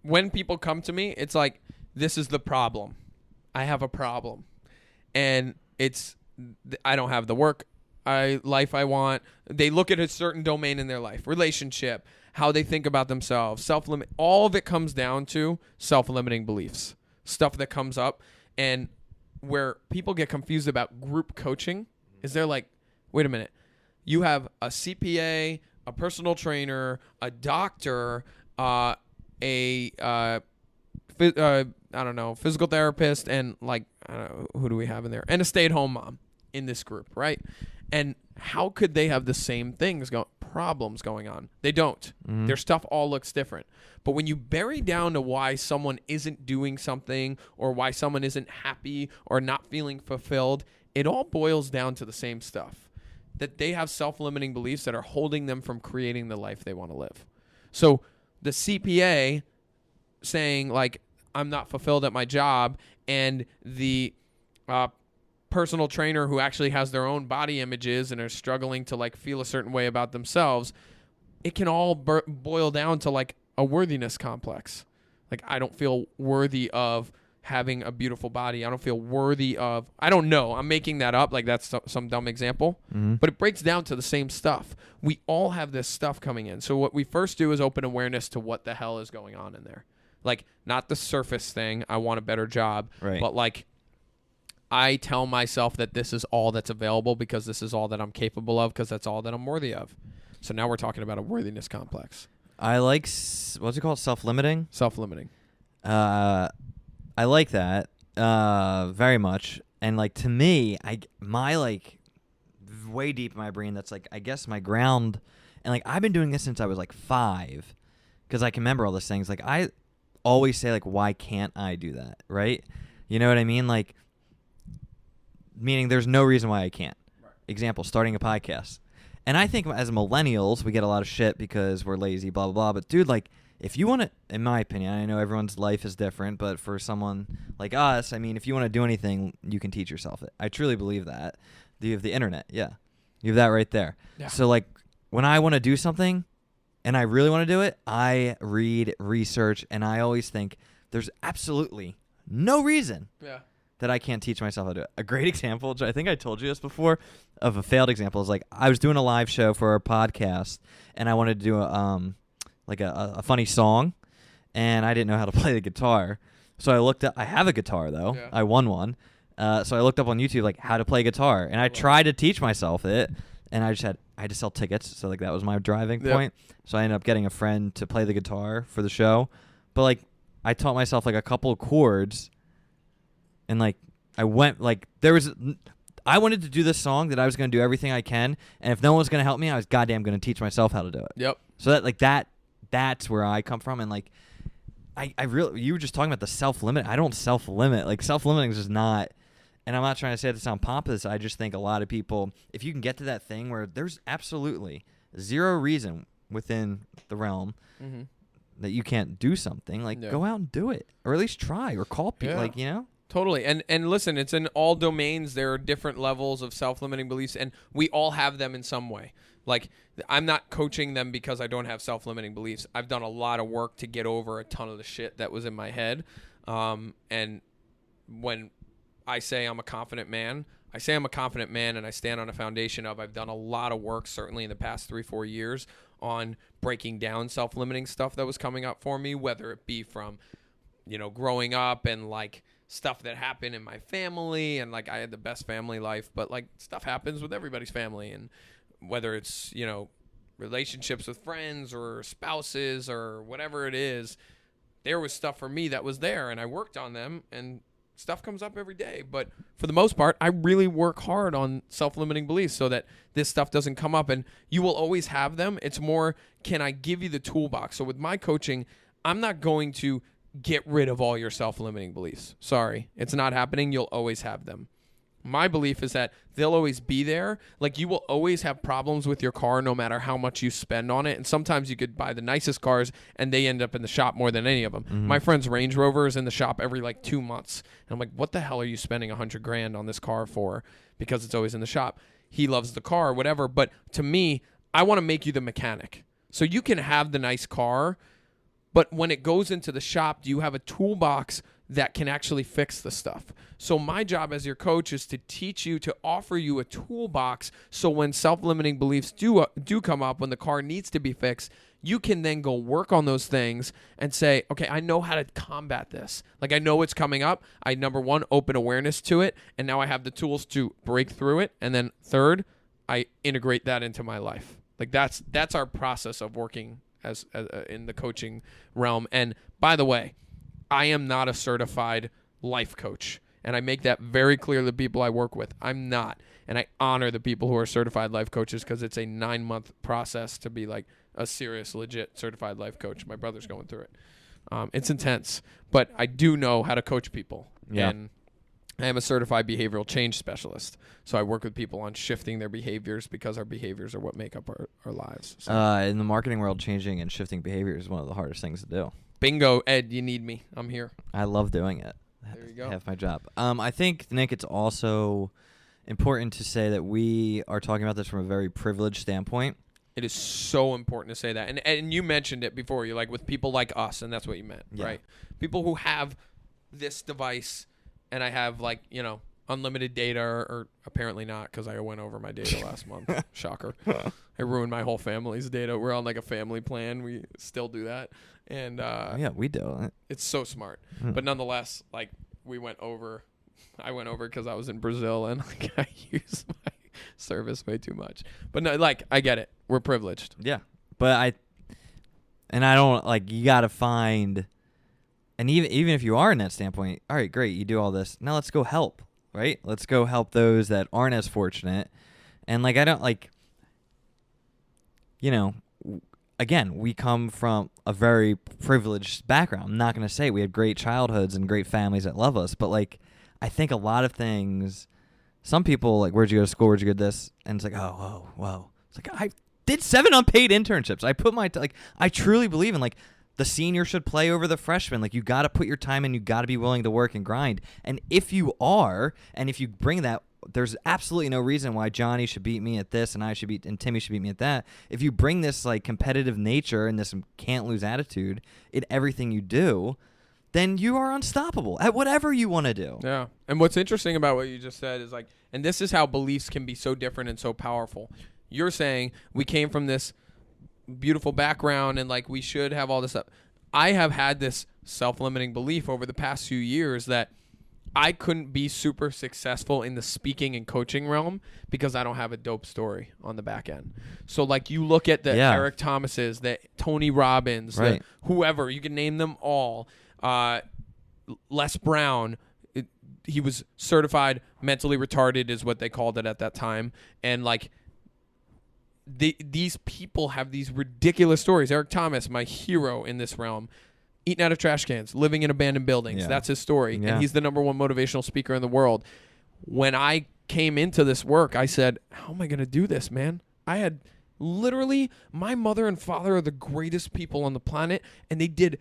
when people come to me, it's like, this is the problem. I have a problem. And I don't have the life I want. They look at a certain domain in their life, relationship, how they think about themselves, self-limit. All of it comes down to self-limiting beliefs, stuff that comes up. And where people get confused about group coaching is they're like, wait a minute, you have a CPA, a personal trainer, a doctor, I don't know, physical therapist, and like, I don't know, who do we have in there? And a stay-at-home mom in this group, right? And how could they have the same problems going on? They don't. Their stuff all looks different. But when you bury down to why someone isn't doing something, or why someone isn't happy or not feeling fulfilled, it all boils down to the same stuff. That they have self-limiting beliefs that are holding them from creating the life they want to live. So the CPA saying, like, I'm not fulfilled at my job, and the personal trainer who actually has their own body images and are struggling to, like, feel a certain way about themselves, it can all boil down to, like, a worthiness complex. Like, I don't feel worthy of having a beautiful body. I don't feel worthy of, I don't know. I'm making that up. Like, that's some dumb example. But it breaks down to the same stuff. We all have this stuff coming in. So what we first do is open awareness to what the hell is going on in there. Like, not the surface thing, I want a better job, right, but, like, I tell myself that this is all that's available because this is all that I'm capable of, because that's all that I'm worthy of. So now we're talking about a worthiness complex. I like, what's it called? Self-limiting? Self-limiting. I like that very much. And, like, to me, my, like, way deep in my brain, that's, like, I guess my ground. And, like, I've been doing this since I was, like, 5, because I can remember all these things. Like, I always say, like, why can't I do that, right? You know what I mean? Like, meaning there's no reason why I can't. Right. Example, starting a podcast. And I think as millennials, we get a lot of shit because we're lazy, blah, blah, blah. But, dude, like, if you want to, in my opinion, I know everyone's life is different, but for someone like us, I mean, if you want to do anything, you can teach yourself it. I truly believe that. You have the internet, yeah. You have that right there. Yeah. So, like, when I want to do something and I really want to do it, I read, research, and I always think there's absolutely no reason that I can't teach myself how to do it. A great example, which I think I told you this before, of a failed example is, like, I was doing a live show for our podcast, and I wanted to do a funny song, and I didn't know how to play the guitar. So I looked up, I have a guitar though. Yeah. I won one. So I looked up on YouTube, like, how to play guitar, and I tried to teach myself it, and I had to sell tickets. So, like, that was my driving point. So I ended up getting a friend to play the guitar for the show. But, like, I taught myself, like, a couple of chords, and, like, I went, like, I wanted to do this song that I was going to do everything I can, and if no one was going to help me, I was goddamn going to teach myself how to do it. Yep. So that, like, that's where I come from, and, like, I really, you were just talking about the self-limit. I don't self-limit. Like, self-limiting is just not, and I'm not trying to say it to sound pompous. I just think a lot of people, if you can get to that thing where there's absolutely zero reason within the realm that you can't do something, like, go out and do it, or at least try, or call people, like, you know? Totally. And listen, it's in all domains. There are different levels of self-limiting beliefs, and we all have them in some way. Like, I'm not coaching them because I don't have self-limiting beliefs. I've done a lot of work to get over a ton of the shit that was in my head. And when I say I'm a confident man, I say I'm a confident man, and I stand on a foundation of, I've done a lot of work, certainly in the past 3-4 years, on breaking down self-limiting stuff that was coming up for me, whether it be from, you know, growing up and, like, stuff that happened in my family, and, like, I had the best family life, but, like, stuff happens with everybody's family, and whether it's, you know, relationships with friends or spouses or whatever it is, there was stuff for me that was there, and I worked on them, and stuff comes up every day. But for the most part, I really work hard on self-limiting beliefs so that this stuff doesn't come up. And you will always have them. It's more, can I give you the toolbox? So with my coaching, I'm not going to get rid of all your self-limiting beliefs. Sorry, it's not happening. You'll always have them. My belief is that they'll always be there. Like, you will always have problems with your car no matter how much you spend on it. And sometimes you could buy the nicest cars and they end up in the shop more than any of them. My friend's Range Rover is in the shop every like 2 months. And I'm like, what the hell are you spending $100,000 on this car for? Because it's always in the shop. He loves the car, whatever. But to me, I want to make you the mechanic. So you can have the nice car, but when it goes into the shop, do you have a toolbox that can actually fix the stuff? So my job as your coach is to teach you, to offer you a toolbox, so when self-limiting beliefs do come up, when the car needs to be fixed, you can then go work on those things and say, okay, I know how to combat this. Like, I know it's coming up. I, number one, open awareness to it, and now I have the tools to break through it. And then third, I integrate that into my life. Like, that's our process of working as in the coaching realm. And by the way, I am not a certified life coach. And I make that very clear to the people I work with. I'm not. And I honor the people who are certified life coaches because it's a 9-month process to be like a serious, legit certified life coach. My brother's going through it. It's intense. But I do know how to coach people. Yeah. And I am a certified behavioral change specialist. So I work with people on shifting their behaviors because our behaviors are what make up our lives. So. In the marketing world, changing and shifting behavior is one of the hardest things to do. Bingo, Ed, you need me. I'm here. I love doing it. There you go. Half my job. I think, Nick, it's also important to say that we are talking about this from a very privileged standpoint. It is so important to say that. And you mentioned it before. You're like, with people like us, and that's what you meant, right? People who have this device, and I have, like, you know, unlimited data, or apparently not, because I went over my data last month. Shocker. I ruined my whole family's data. We're on, like, a family plan. We still do that. And yeah, we do. It's so smart. But nonetheless, like, I went over because I was in Brazil, and like, I used my service way too much. But no, like, I get it. We're privileged. Yeah. But I don't, like, you got to find, and even if you are in that standpoint, all right, great, you do all this. Now let's go help, right? Let's go help those that aren't as fortunate. And, like, I don't, like, you know, again, we come from a very privileged background. I'm not going to say we had great childhoods and great families that love us, but, like, I think a lot of things, some people, like, where'd you go to school? Where'd you get this? And it's like, oh, whoa. It's like, I did 7 unpaid internships. I put like, I truly believe in, like, the senior should play over the freshman. Like, you got to put your time in. You got to be willing to work and grind. And if you are, and if you bring that, there's absolutely no reason why Johnny should beat me at this and Timmy should beat me at that. If you bring this, like, competitive nature and this can't lose attitude in everything you do, then you are unstoppable at whatever you want to do. Yeah. And what's interesting about what you just said is, like, and this is how beliefs can be so different and so powerful. You're saying we came from this beautiful background and, like, we should have all this stuff. I have had this self-limiting belief over the past few years that I couldn't be super successful in the speaking and coaching realm because I don't have a dope story on the back end. So, like, you look at the Eric Thomases, the Tony Robbins, the whoever, you can name them all. Les Brown, he was certified mentally retarded is what they called it at that time. And, like, these people have these ridiculous stories. Eric Thomas, my hero in this realm, eating out of trash cans, living in abandoned buildings. Yeah. That's his story. Yeah. And he's the #1 motivational speaker in the world. When I came into this work, I said, how am I going to do this, man? I had literally, my mother and father are the greatest people on the planet, and they did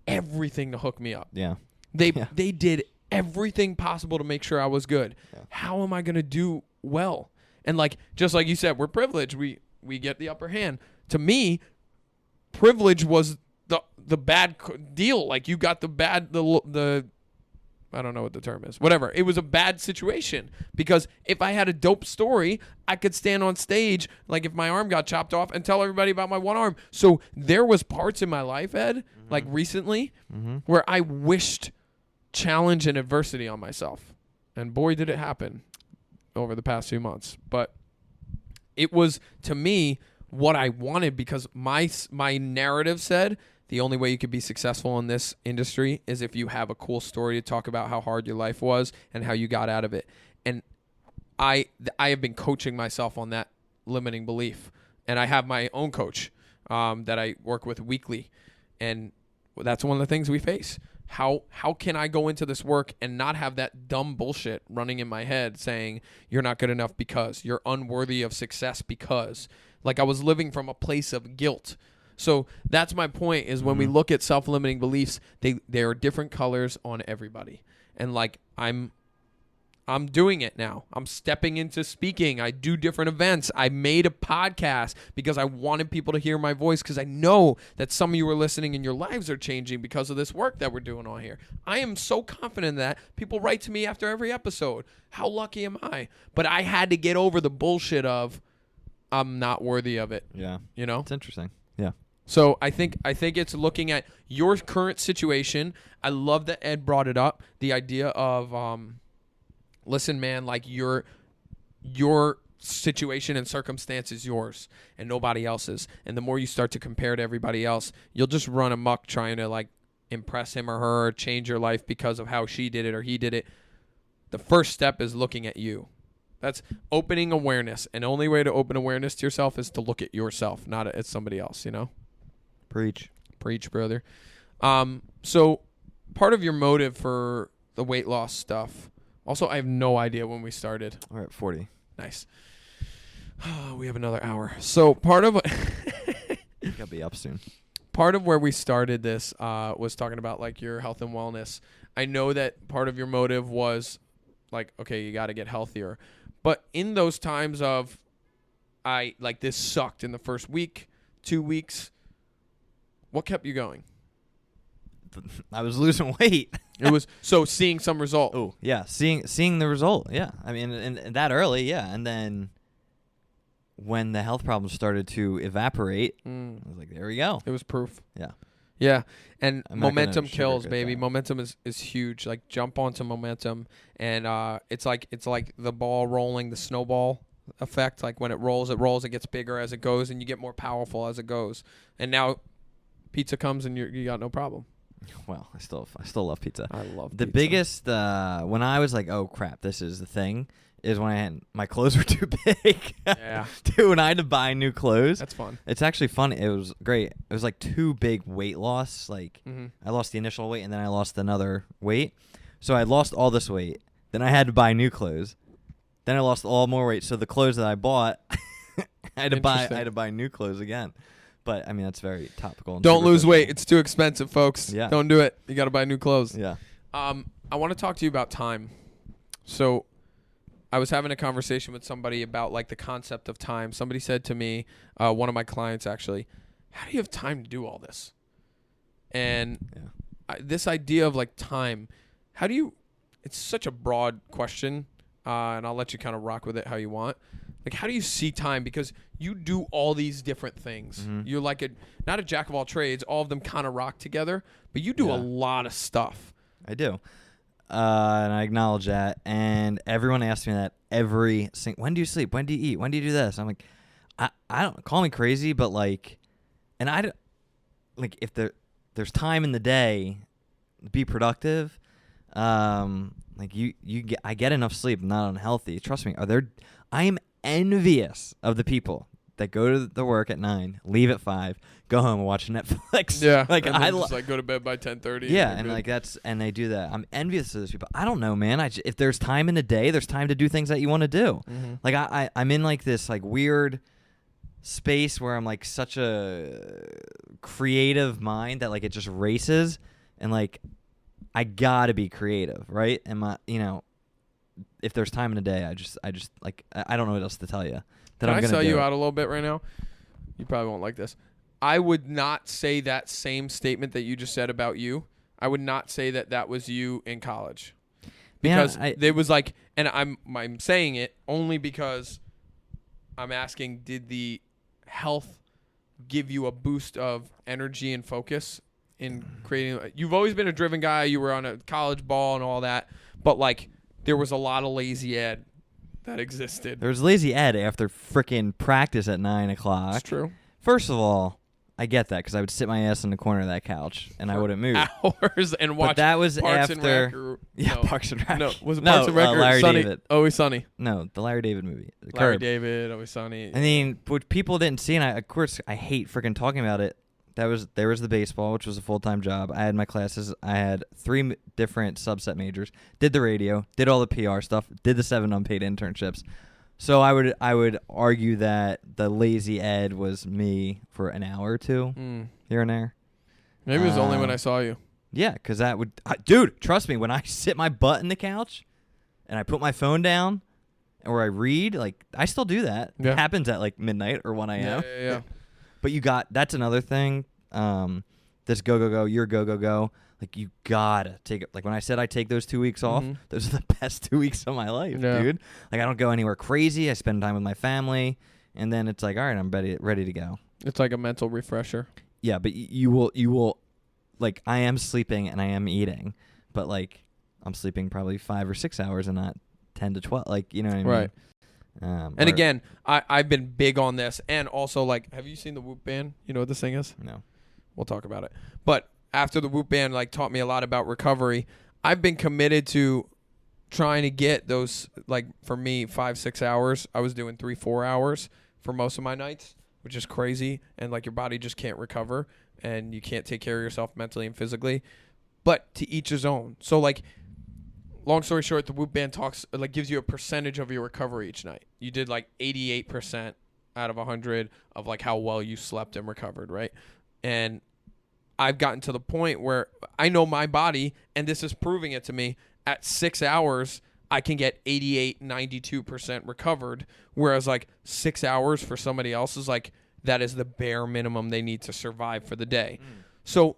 everything to hook me up. Yeah. They did everything possible to make sure I was good. Yeah. How am I going to do well? And, like, just like you said, we're privileged. We get the upper hand. To me, privilege was the bad deal. Like, you got the I don't know what the term is. Whatever. It was a bad situation because if I had a dope story, I could stand on stage, like, if my arm got chopped off, and tell everybody about my one arm. So there was parts in my life, Ed, like recently, where I wished challenge and adversity on myself. And boy, did it happen over the past few months. But it was, to me, what I wanted because my narrative said the only way you could be successful in this industry is if you have a cool story to talk about how hard your life was and how you got out of it. And I have been coaching myself on that limiting belief. And I have my own coach that I work with weekly. And that's one of the things we face. How can I go into this work and not have that dumb bullshit running in my head saying you're not good enough because you're unworthy of success because, like, I was living from a place of guilt. So that's my point, is when we look at self-limiting beliefs, they are different colors on everybody. And like I'm doing it now. I'm stepping into speaking. I do different events. I made a podcast because I wanted people to hear my voice, because I know that some of you are listening and your lives are changing because of this work that we're doing on here. I am so confident that people write to me after every episode. How lucky am I? But I had to get over the bullshit of I'm not worthy of it. Yeah. You know? It's interesting. Yeah. So I think it's looking at your current situation. I love that Ed brought it up. The idea of listen, man, like your situation and circumstance is yours and nobody else's. And the more you start to compare to everybody else, you'll just run amok trying to like impress him or her or change your life because of how she did it or he did it. The first step is looking at you. That's opening awareness. And the only way to open awareness to yourself is to look at yourself, not at somebody else, you know? Preach, brother. So part of your motive for the weight loss stuff, also, I have no idea when we started. We're at 40. Nice. We have another hour. So part of Gotta be up soon. Part of where we started this was talking about like your health and wellness. I know that part of your motive was like, okay, you got to get healthier. But in those times of this sucked in the first week, 2 weeks, what kept you going? I was losing weight. It was so seeing some result. Oh, yeah, seeing the result. Yeah. I mean, and that early, yeah. And then when the health problems started to evaporate, I was like, there we go. It was proof. Yeah. Yeah. And I'm not momentum gonna kills, sugarcoat baby. that. Momentum is huge. Like jump onto momentum, and it's like the ball rolling, the snowball effect. Like when it rolls, it gets bigger as it goes, and you get more powerful as it goes. And now pizza comes and you got no problem. Well, I still love pizza. I love the pizza. biggest when I was like, oh crap, this is the thing, is when I had my clothes were too big. Yeah. Dude, when I had to buy new clothes. That's fun. It's actually fun. It was great. It was like too big weight loss. Like I lost the initial weight and then I lost another weight. So I lost all this weight. Then I had to buy new clothes. Then I lost all more weight. So the clothes that I bought, I had to buy new clothes again. But I mean, that's very topical. And Don't lose superficial. weight. It's too expensive, folks. Yeah. Don't do it. You got to buy new clothes. Yeah. I want to talk to you about time. So I was having a conversation with somebody about like the concept of time. Somebody said to me, one of my clients actually, how do you have time to do all this? And this idea of like time, it's such a broad question, and I'll let you kind of rock with it how you want. Like, how do you see time? Because you do all these different things. You're like not a jack of all trades. All of them kind of rock together, but you do a lot of stuff. I do. And I acknowledge that. And everyone asks me that when do you sleep? When do you eat? When do you do this? I'm like, I don't, call me crazy, but like, and I don't, like, if there's time in the day, be productive. Like I get enough sleep. I'm not unhealthy. Trust me. I am envious of the people that go to the work at 9, leave at 5, go home and watch Netflix. Yeah, like and then just like go to bed by 10:30. Yeah, and like and they do that. I'm envious of those people. I don't know, man. If there's time in the day, there's time to do things that you want to do. Like I'm in like this like weird space where I'm like such a creative mind that like it just races, and like I gotta be creative, right? And if there's time in a day, I just like I don't know what else to tell you. Can I sell you out a little bit right now? You probably won't like this. I would not say that same statement that you just said about you. I would not say that was you in college, because there was like, and I'm saying it only because I'm asking, did the health give you a boost of energy and focus in creating? You've always been a driven guy. You were on a college ball and all that, but like there was a lot of lazy Ed that existed. There was lazy Ed after freaking practice at 9 o'clock. It's true. First of all, I get that because I would sit my ass in the corner of that couch and I wouldn't move. Hours and watch. But that was Parks and Rec after. or, Yeah, no. Parks and Rec. No, was it Parks and Rec or Larry Sunny? David. Always Sunny. No, the Larry David movie. Larry Curb. David, Always Sunny. I mean, what people didn't see, and of course I hate freaking talking about it. There was the baseball, which was a full-time job. I had my classes. I had 3 different subset majors. Did the radio. Did all the PR stuff. Did the 7 unpaid internships. So I would argue that the lazy Ed was me for an hour or 2 here and there. Maybe it was only when I saw you. Yeah, because that would, dude. Trust me, when I sit my butt in the couch and I put my phone down or I read, like I still do that. Yeah. It happens at like midnight or 1 a.m. Yeah. But that's another thing. This go, you're go. Like you gotta take it. Like when I said I take those 2 weeks off, those are the best 2 weeks of my life, dude. Like I don't go anywhere crazy. I spend time with my family, and then it's like, all right, I'm ready to go. It's like a mental refresher. Yeah, but you will, like I am sleeping and I am eating, but like I'm sleeping probably 5 or 6 hours and not 10 to 12. Like you know what I mean? Right. And again, I've been big on this, and also like, have you seen the Whoop band? You know what this thing is? No. We'll talk about it. But after the Whoop band like taught me a lot about recovery, I've been committed to trying to get those, like for me, 5-6 hours. I was doing 3-4 hours for most of my nights, which is crazy. And like your body just can't recover, and you can't take care of yourself mentally and physically. But to each his own. So like, long story short, the Whoop band gives you a percentage of your recovery each night. You did like 88% out of 100 of like how well you slept and recovered, right? And I've gotten to the point where I know my body, and this is proving it to me, at 6 hours, I can get 88, 92% recovered, whereas like 6 hours for somebody else is like, that is the bare minimum they need to survive for the day. So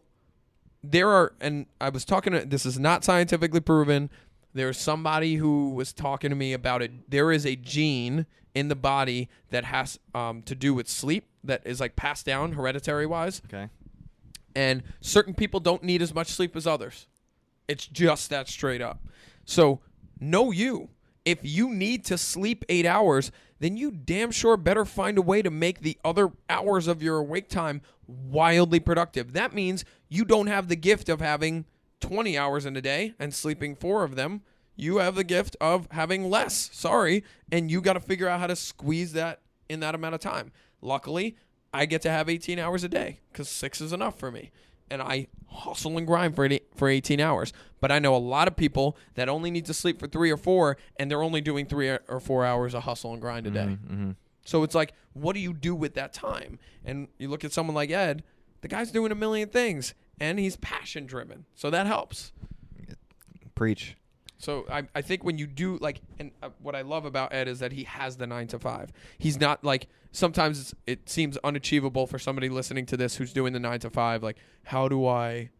there are, and I was talking to, this is not scientifically proven. There's somebody who was talking to me about it. There is a gene in the body that has to do with sleep that is like passed down hereditary wise. Okay. And certain people don't need as much sleep as others. It's just that straight up. So know you. If you need to sleep 8 hours, then you damn sure better find a way to make the other hours of your awake time wildly productive. That means you don't have the gift of having 20 hours in a day and sleeping 4 of them. You have the gift of having less. Sorry. And you got to figure out how to squeeze that in that amount of time. Luckily, I get to have 18 hours a day because 6 is enough for me. And I hustle and grind for 18 hours. But I know a lot of people that only need to sleep for 3 or 4, and they're only doing 3 or 4 hours of hustle and grind a day. So it's like, what do you do with that time? And you look at someone like Ed, the guy's doing a million things, and he's passion driven. So that helps. Preach. So I think when you do and what I love about Ed is that he has the 9 to 5. He's not like, sometimes it seems unachievable for somebody listening to this who's doing the 9 to 5. Like, how do I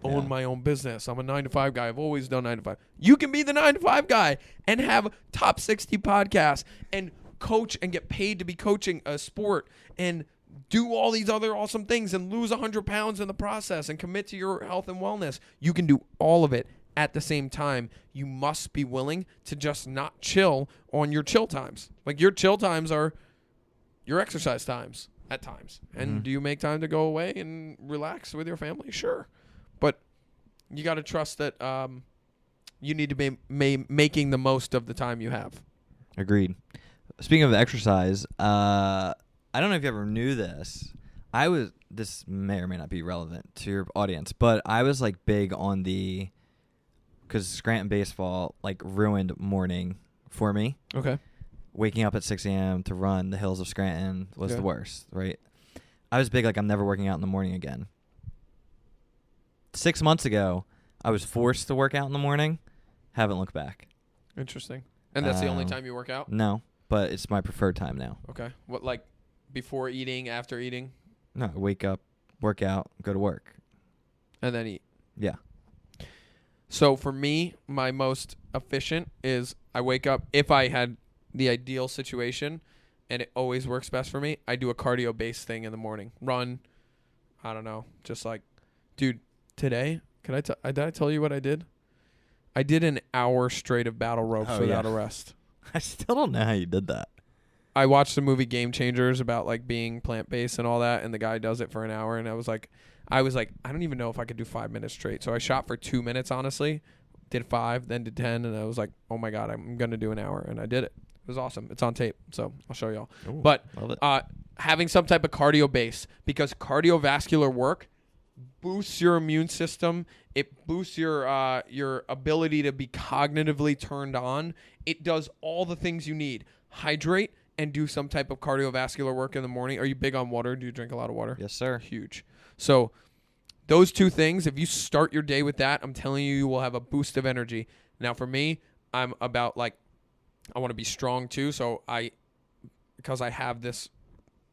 own my own business? I'm a 9 to 5 guy. I've always done 9 to 5. You can be the 9 to 5 guy and have top 60 podcasts and coach and get paid to be coaching a sport and do all these other awesome things and lose 100 pounds in the process and commit to your health and wellness. You can do all of it. At the same time, you must be willing to just not chill on your chill times. Like, your chill times are your exercise times at times. And do you make time to go away and relax with your family? Sure. But you got to trust that you need to be making the most of the time you have. Agreed. Speaking of exercise, I don't know if you ever knew this. This may or may not be relevant to your audience, but I was like big on because Scranton baseball like ruined morning for me. Okay. Waking up at 6 a.m. to run the hills of Scranton was the worst, right? I was big, like I'm never working out in the morning again. 6 months ago, I was forced to work out in the morning. Haven't looked back. Interesting. And that's the only time you work out? No, but it's my preferred time now. Okay. What, like before eating, after eating? No, wake up, work out, go to work. And then eat? Yeah. So for me, my most efficient is I wake up, if I had the ideal situation, and it always works best for me, I do a cardio-based thing in the morning. Run, I don't know, just like, dude, today, did I tell you what I did? I did an hour straight of battle ropes without a rest. I still don't know how you did that. I watched the movie Game Changers about like being plant-based and all that, and the guy does it for an hour, and I was like, I don't even know if I could do 5 minutes straight. So I shot for 2 minutes, honestly, did 5, then did 10, and I was like, oh my God, I'm going to do an hour, and I did it. It was awesome. It's on tape, so I'll show y'all. Ooh, but love it. having some type of cardio base, because cardiovascular work boosts your immune system. It boosts your ability to be cognitively turned on. It does all the things you need. Hydrate and do some type of cardiovascular work in the morning. Are you big on water? Do you drink a lot of water? Yes, sir. Huge. So those 2 things, if you start your day with that, I'm telling you, you will have a boost of energy. Now for me, I'm about like, I want to be strong too. So because I have this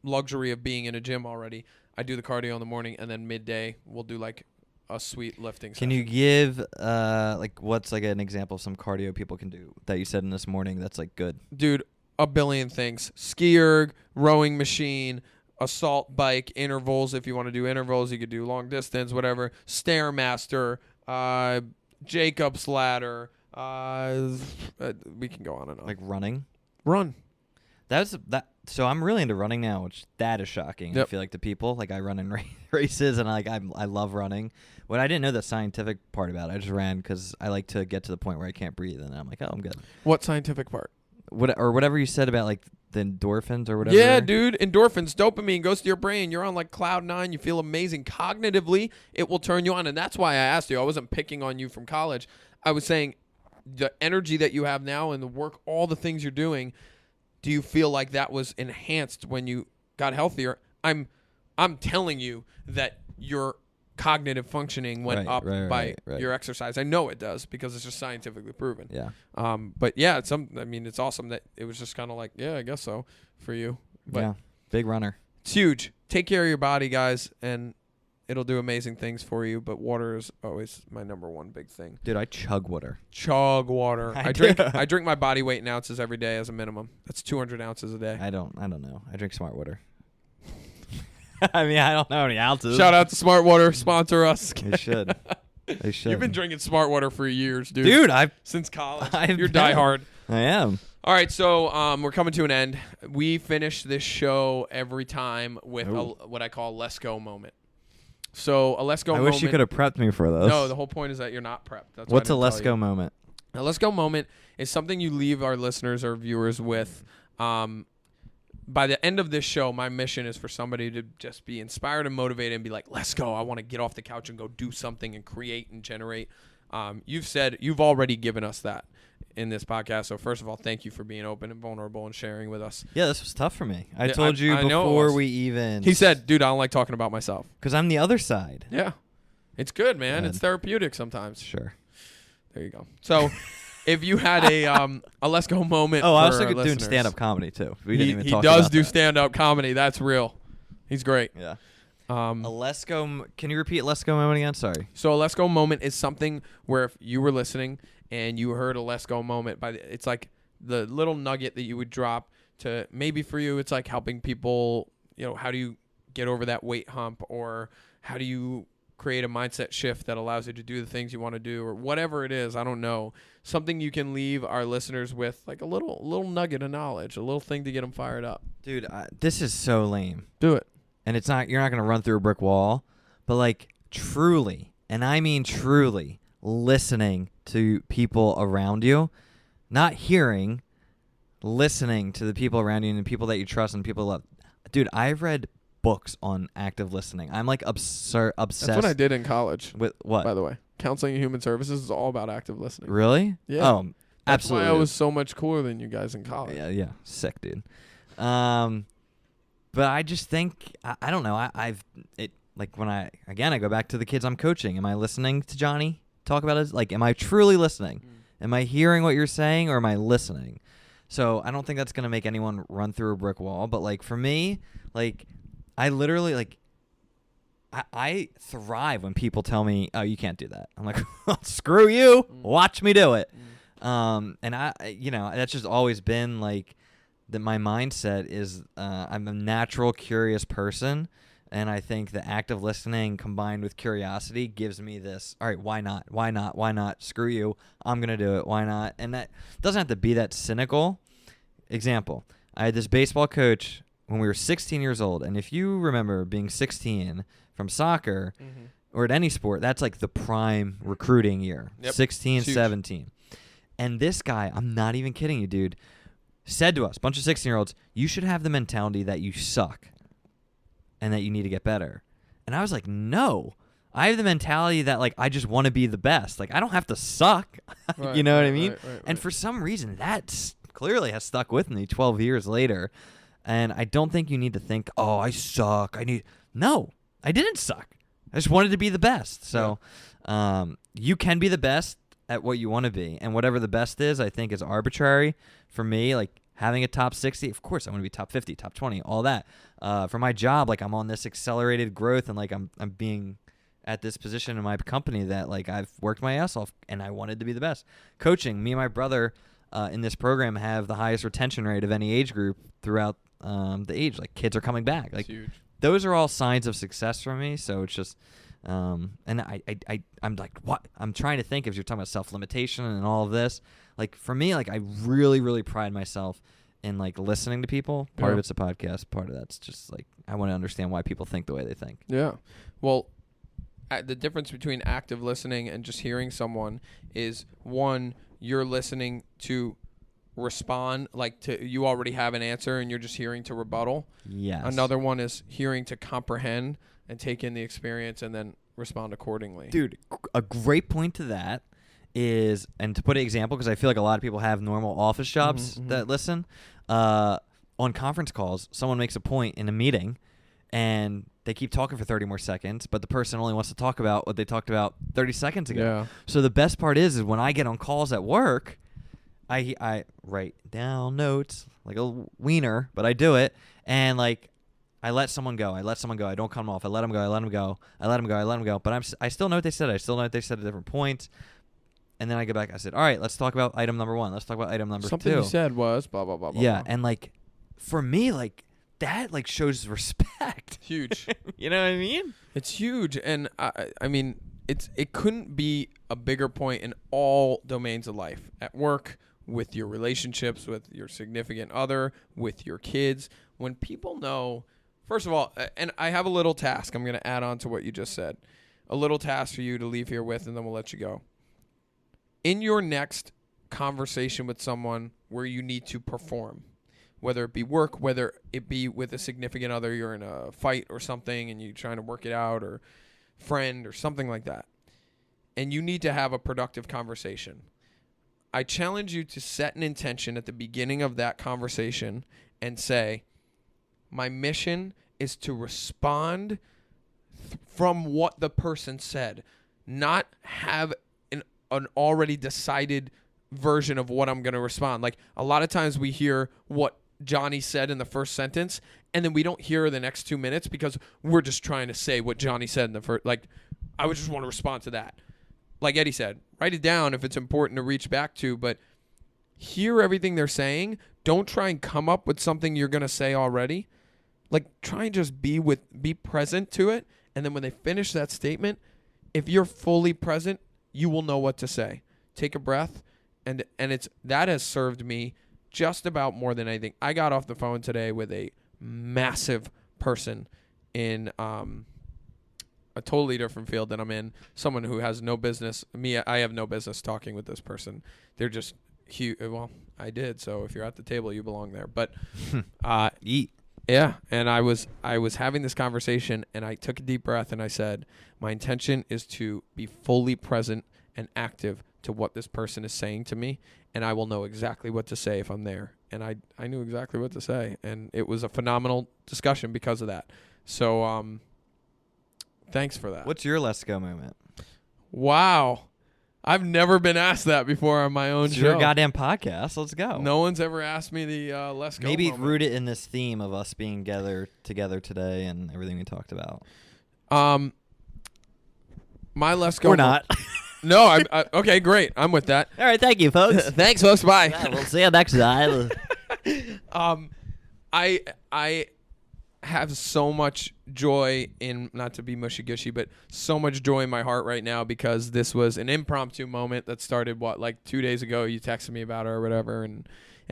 luxury of being in a gym already, I do the cardio in the morning, and then midday we'll do like a sweet lifting session. Can you give like what's like an example of some cardio people can do that you said in this morning that's like good? Dude, a billion things. Ski erg, rowing machine, assault bike, intervals. If you want to do intervals, you could do long distance, whatever. Stairmaster, Jacob's ladder. We can go on and on. Like running? Run. So I'm really into running now, which that is shocking. Yep. I feel like to people, like I run in races, and I love running. What I didn't know the scientific part about it. I just ran because I like to get to the point where I can't breathe, and I'm like, oh, I'm good. What scientific part? Whatever you said about like the endorphins or whatever. Yeah, dude. Endorphins, dopamine goes to your brain. You're on like cloud 9. You feel amazing. Cognitively, it will turn you on, and that's why I asked you. I wasn't picking on you from college. I was saying the energy that you have now and the work, all the things you're doing. Do you feel like that was enhanced when you got healthier? I'm telling you that your cognitive functioning went up by your exercise. I know it does because it's just scientifically proven. Yeah. But yeah, it's awesome that it was just kind of like, yeah, I guess so for you. But yeah. Big runner. It's huge. Take care of your body, guys, and it'll do amazing things for you. But water is always my number one big thing. Dude, I chug water. Chug water. I drink my body weight in ounces every day as a minimum. That's 200 ounces a day. I don't know. I drink smart water. I mean, I don't know any ounces. Shout out to Smart Water, sponsor us. They should. They should. You've been drinking Smart Water for years, dude. Dude, since college. I've You're been. diehard. I am. All right, so we're coming to an end. We finish this show every time with what I call a Let's Go moment. So a Let's Go moment. I wish you could have prepped me for this. No, the whole point is that you're not prepped. That's What's a Let's Go moment? A Let's Go moment is something you leave our listeners or viewers with. By the end of this show, my mission is for somebody to just be inspired and motivated and be like, let's go. I want to get off the couch and go do something and create and generate. You've already given us that in this podcast. So first of all, thank you for being open and vulnerable and sharing with us. Yeah, this was tough for me. I Yeah, told you I know it before was. we even. He said, dude, I don't like talking about myself. Because I'm the other side. Yeah. It's good, man. Good. It's therapeutic sometimes. Sure. There you go. So if you had a Let's Go moment Oh, for I was our doing listeners. stand-up comedy, too. We didn't even He talk does about do that. stand-up comedy. That's real. He's great. Yeah. A So Let's Go. Can you repeat Let's Go moment again? Sorry. a Let's Go moment is something where if you were listening and you heard a Let's Go moment, it's like the little nugget that you would drop to maybe for you, it's like helping people, how do you get over that weight hump, or how do you create a mindset shift that allows you to do the things you want to do, or whatever it is. I don't know. Something you can leave our listeners with, like a little nugget of knowledge, a little thing to get them fired up. Dude, this is so lame. Do it. And you're not going to run through a brick wall, but like truly, and I mean truly, listening to people around you, not hearing, listening to the people around you and the people that you trust and people love. Dude, I've read books on active listening. I'm like obsessed. That's what I did in college. With what? By the way, counseling and human services is all about active listening. Really? Yeah. Oh, That's absolutely. why I was so much cooler than you guys in college. Yeah. Sick, dude. But I just think I don't know. When I go back to the kids I'm coaching. Am I listening to Johnny talk about it? Like, am I truly listening? Am I hearing what you're saying, or am I listening? So I don't think that's gonna make anyone run through a brick wall. But like for me, like I literally like I thrive when people tell me, "Oh, you can't do that." I'm like, "Screw you! Watch me do it." And that's just always been like that. My mindset is I'm a natural curious person, and I think the act of listening combined with curiosity gives me this. All right, why not? Why not? Why not? Screw you! I'm gonna do it. Why not? And that doesn't have to be that cynical. Example. I had this baseball coach when we were 16 years old, and if you remember being 16 from soccer or at any sport, that's like the prime recruiting year. Yep. 16, 17. And this guy, I'm not even kidding you, dude, said to us, bunch of 16-year-olds, you should have the mentality that you suck and that you need to get better. And I was like, no. I have the mentality that, like, I just want to be the best. Like, I don't have to suck. Right, you know what I mean? Right. And for some reason, that clearly has stuck with me 12 years later. And I don't think you need to think, oh, I suck. No, I didn't suck. I just wanted to be the best. So you can be the best at what you want to be. And whatever the best is, I think is arbitrary. For me, like, having a top 60, of course, I want to be top 50, top 20, all that. For my job, like, I'm on this accelerated growth, and, like, I'm being at this position in my company that, like, I've worked my ass off, and I wanted to be the best. Coaching, me and my brother in this program have the highest retention rate of any age group throughout the age. Like, kids are coming back. Like, huge. Those are all signs of success for me. So it's just, and I'm like, what? I'm trying to think if you're talking about self-limitation and all of this. Like, for me, like, I really, really pride myself in, like, listening to people. Part of it's a podcast. Part of that's just, like, I want to understand why people think the way they think. Yeah. Well, the difference between active listening and just hearing someone is, one, you're listening to respond, like, to you already have an answer and you're just hearing to rebuttal. Yes. Another one is hearing to comprehend and take in the experience and then respond accordingly. Dude, a great point to that is, and to put an example, because I feel like a lot of people have normal office jobs that listen, on conference calls, someone makes a point in a meeting and they keep talking for 30 more seconds, but the person only wants to talk about what they talked about 30 seconds ago. Yeah. So the best part is when I get on calls at work, I write down notes like a wiener, but I do it, and, like, I let someone go. I don't cut them off. I let them go. But I still know what they said. I still know what they said at different points. And then I go back. I said, all right, let's talk about item number 1. Let's talk about item number 2. Something you said was blah, blah, blah, blah. Yeah, blah. and, like, for me, like, that, like, shows respect. Huge. You know what I mean? It's huge. And, I mean, it couldn't be a bigger point in all domains of life. At work, with your relationships, with your significant other, with your kids. When people know, first of all, and I have a little task I'm going to add on to what you just said. A little task for you to leave here with, and then we'll let you go. In your next conversation with someone where you need to perform, whether it be work, whether it be with a significant other, you're in a fight or something and you're trying to work it out, or friend or something like that, and you need to have a productive conversation, I challenge you to set an intention at the beginning of that conversation and say, my mission is to respond from what the person said, not have an already decided version of what I'm going to respond. Like, a lot of times we hear what Johnny said in the first sentence, and then we don't hear the next 2 minutes because we're just trying to say what Johnny said in the first. Like, I would just want to respond to that. Like Eddie said, write it down if it's important to reach back to, but hear everything they're saying. Don't try and come up with something you're going to say already. Like, try and just be present to it, and then when they finish that statement, if you're fully present, you will know what to say. Take a breath, and that has served me just about more than anything. I got off the phone today with a massive person in a totally different field than I'm in. Someone who has no business. I have no business talking with this person. They're just huge. Well, I did. So if you're at the table, you belong there. But Eat. Yeah, and I was having this conversation, and I took a deep breath, and I said, my intention is to be fully present and active to what this person is saying to me, and I will know exactly what to say if I'm there. And I knew exactly what to say, and it was a phenomenal discussion because of that. So thanks for that. What's your Let's Go moment? Wow. I've never been asked that before on my own It's show. your goddamn podcast. Let's go. No one's ever asked me the Let's Go Maybe moment. root it in this theme of us being together today and everything we talked about. My Let's Go Or not. No, I okay, great. I'm with that. All right, thank you, folks. Thanks, folks. Bye. Yeah, we'll see you next time. I have so much joy in, not to be mushy-gushy, but so much joy in my heart right now because this was an impromptu moment that started, like 2 days ago. You texted me about it or whatever, and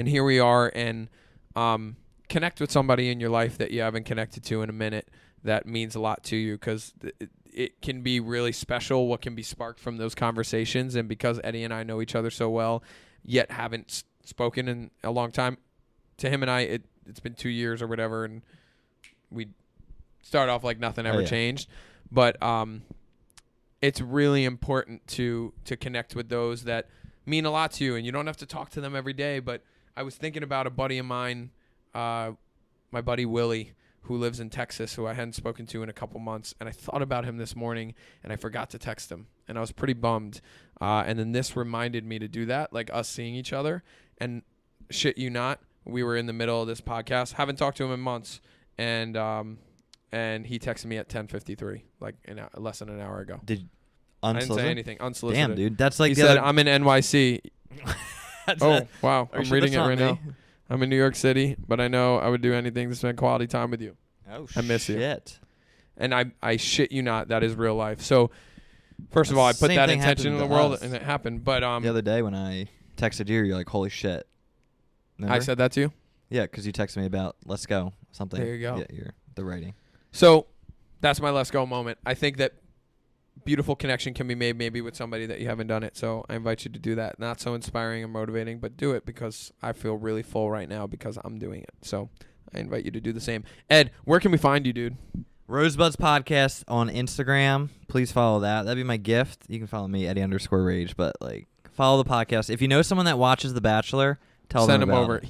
here we are. And connect with somebody in your life that you haven't connected to in a minute that means a lot to you, because it can be really special what can be sparked from those conversations. And because Eddie and I know each other so well, yet haven't spoken in a long time, to him and I, it's been 2 years or whatever, and we start off like nothing ever changed. But it's really important to connect with those that mean a lot to you, and you don't have to talk to them every day. But I was thinking about a buddy of mine, my buddy Willie, who lives in Texas, who I hadn't spoken to in a couple months, and I thought about him this morning, and I forgot to text him, and I was pretty bummed. And then this reminded me to do that, like us seeing each other. And shit you not, we were in the middle of this podcast, haven't talked to him in months, and he texted me at 10:53, like less than an hour ago. I didn't say anything. Unsolicited. Damn, dude, that's like he said, "I'm in NYC." Wow, I'm reading it right now. I'm in New York City, but I know I would do anything to spend quality time with you. Oh, I miss you. Shit. And I shit you not, that is real life. So, first of all, I put that intention in the world, and it happened. But the other day when I texted you, you're like, "Holy shit!" Remember? I said that to you. Yeah, because you texted me about "Let's go" something. There you go. Yeah, the writing. So, that's my let's go moment. I think that beautiful connection can be made maybe with somebody that you haven't done it. So I invite you to do that. Not so inspiring and motivating, but do it, because I feel really full right now because I'm doing it. So I invite you to do the same. Ed, where can we find you, dude? Rosebuds Podcast on Instagram. Please follow that. That'd be my gift. You can follow me, Eddie_Rage, but like follow the podcast. If you know someone that watches The Bachelor, send him over.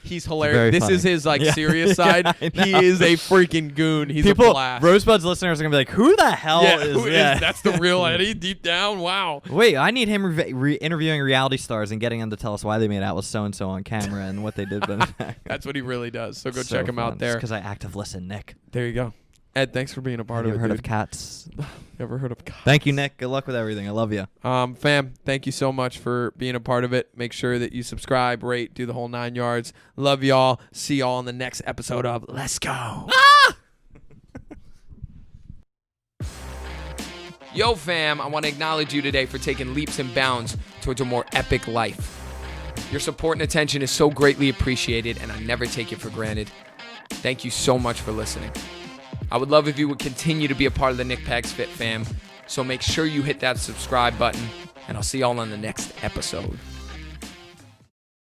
He's hilarious. This is his serious side. He is a freaking goon. He's a blast. Rosebuds listeners are gonna be like, "Who the hell is that?" That's the real Eddie deep down. Wow. Wait, I need him interviewing reality stars and getting them to tell us why they made out with so and so on camera and what they did. That's what he really does. So go check him out there. Because I active listen, Nick. There you go. Ed, thanks for being a part of it. Never heard of cats. Never heard of cats. Thank you, Nick. Good luck with everything. I love you. Fam, thank you so much for being a part of it. Make sure that you subscribe, rate, do the whole 9 yards. Love y'all. See y'all in the next episode of Let's Go. Ah! Yo, fam, I want to acknowledge you today for taking leaps and bounds towards a more epic life. Your support and attention is so greatly appreciated, and I never take it for granted. Thank you so much for listening. I would love if you would continue to be a part of the Nick Pags Fit fam. So make sure you hit that subscribe button, and I'll see y'all on the next episode.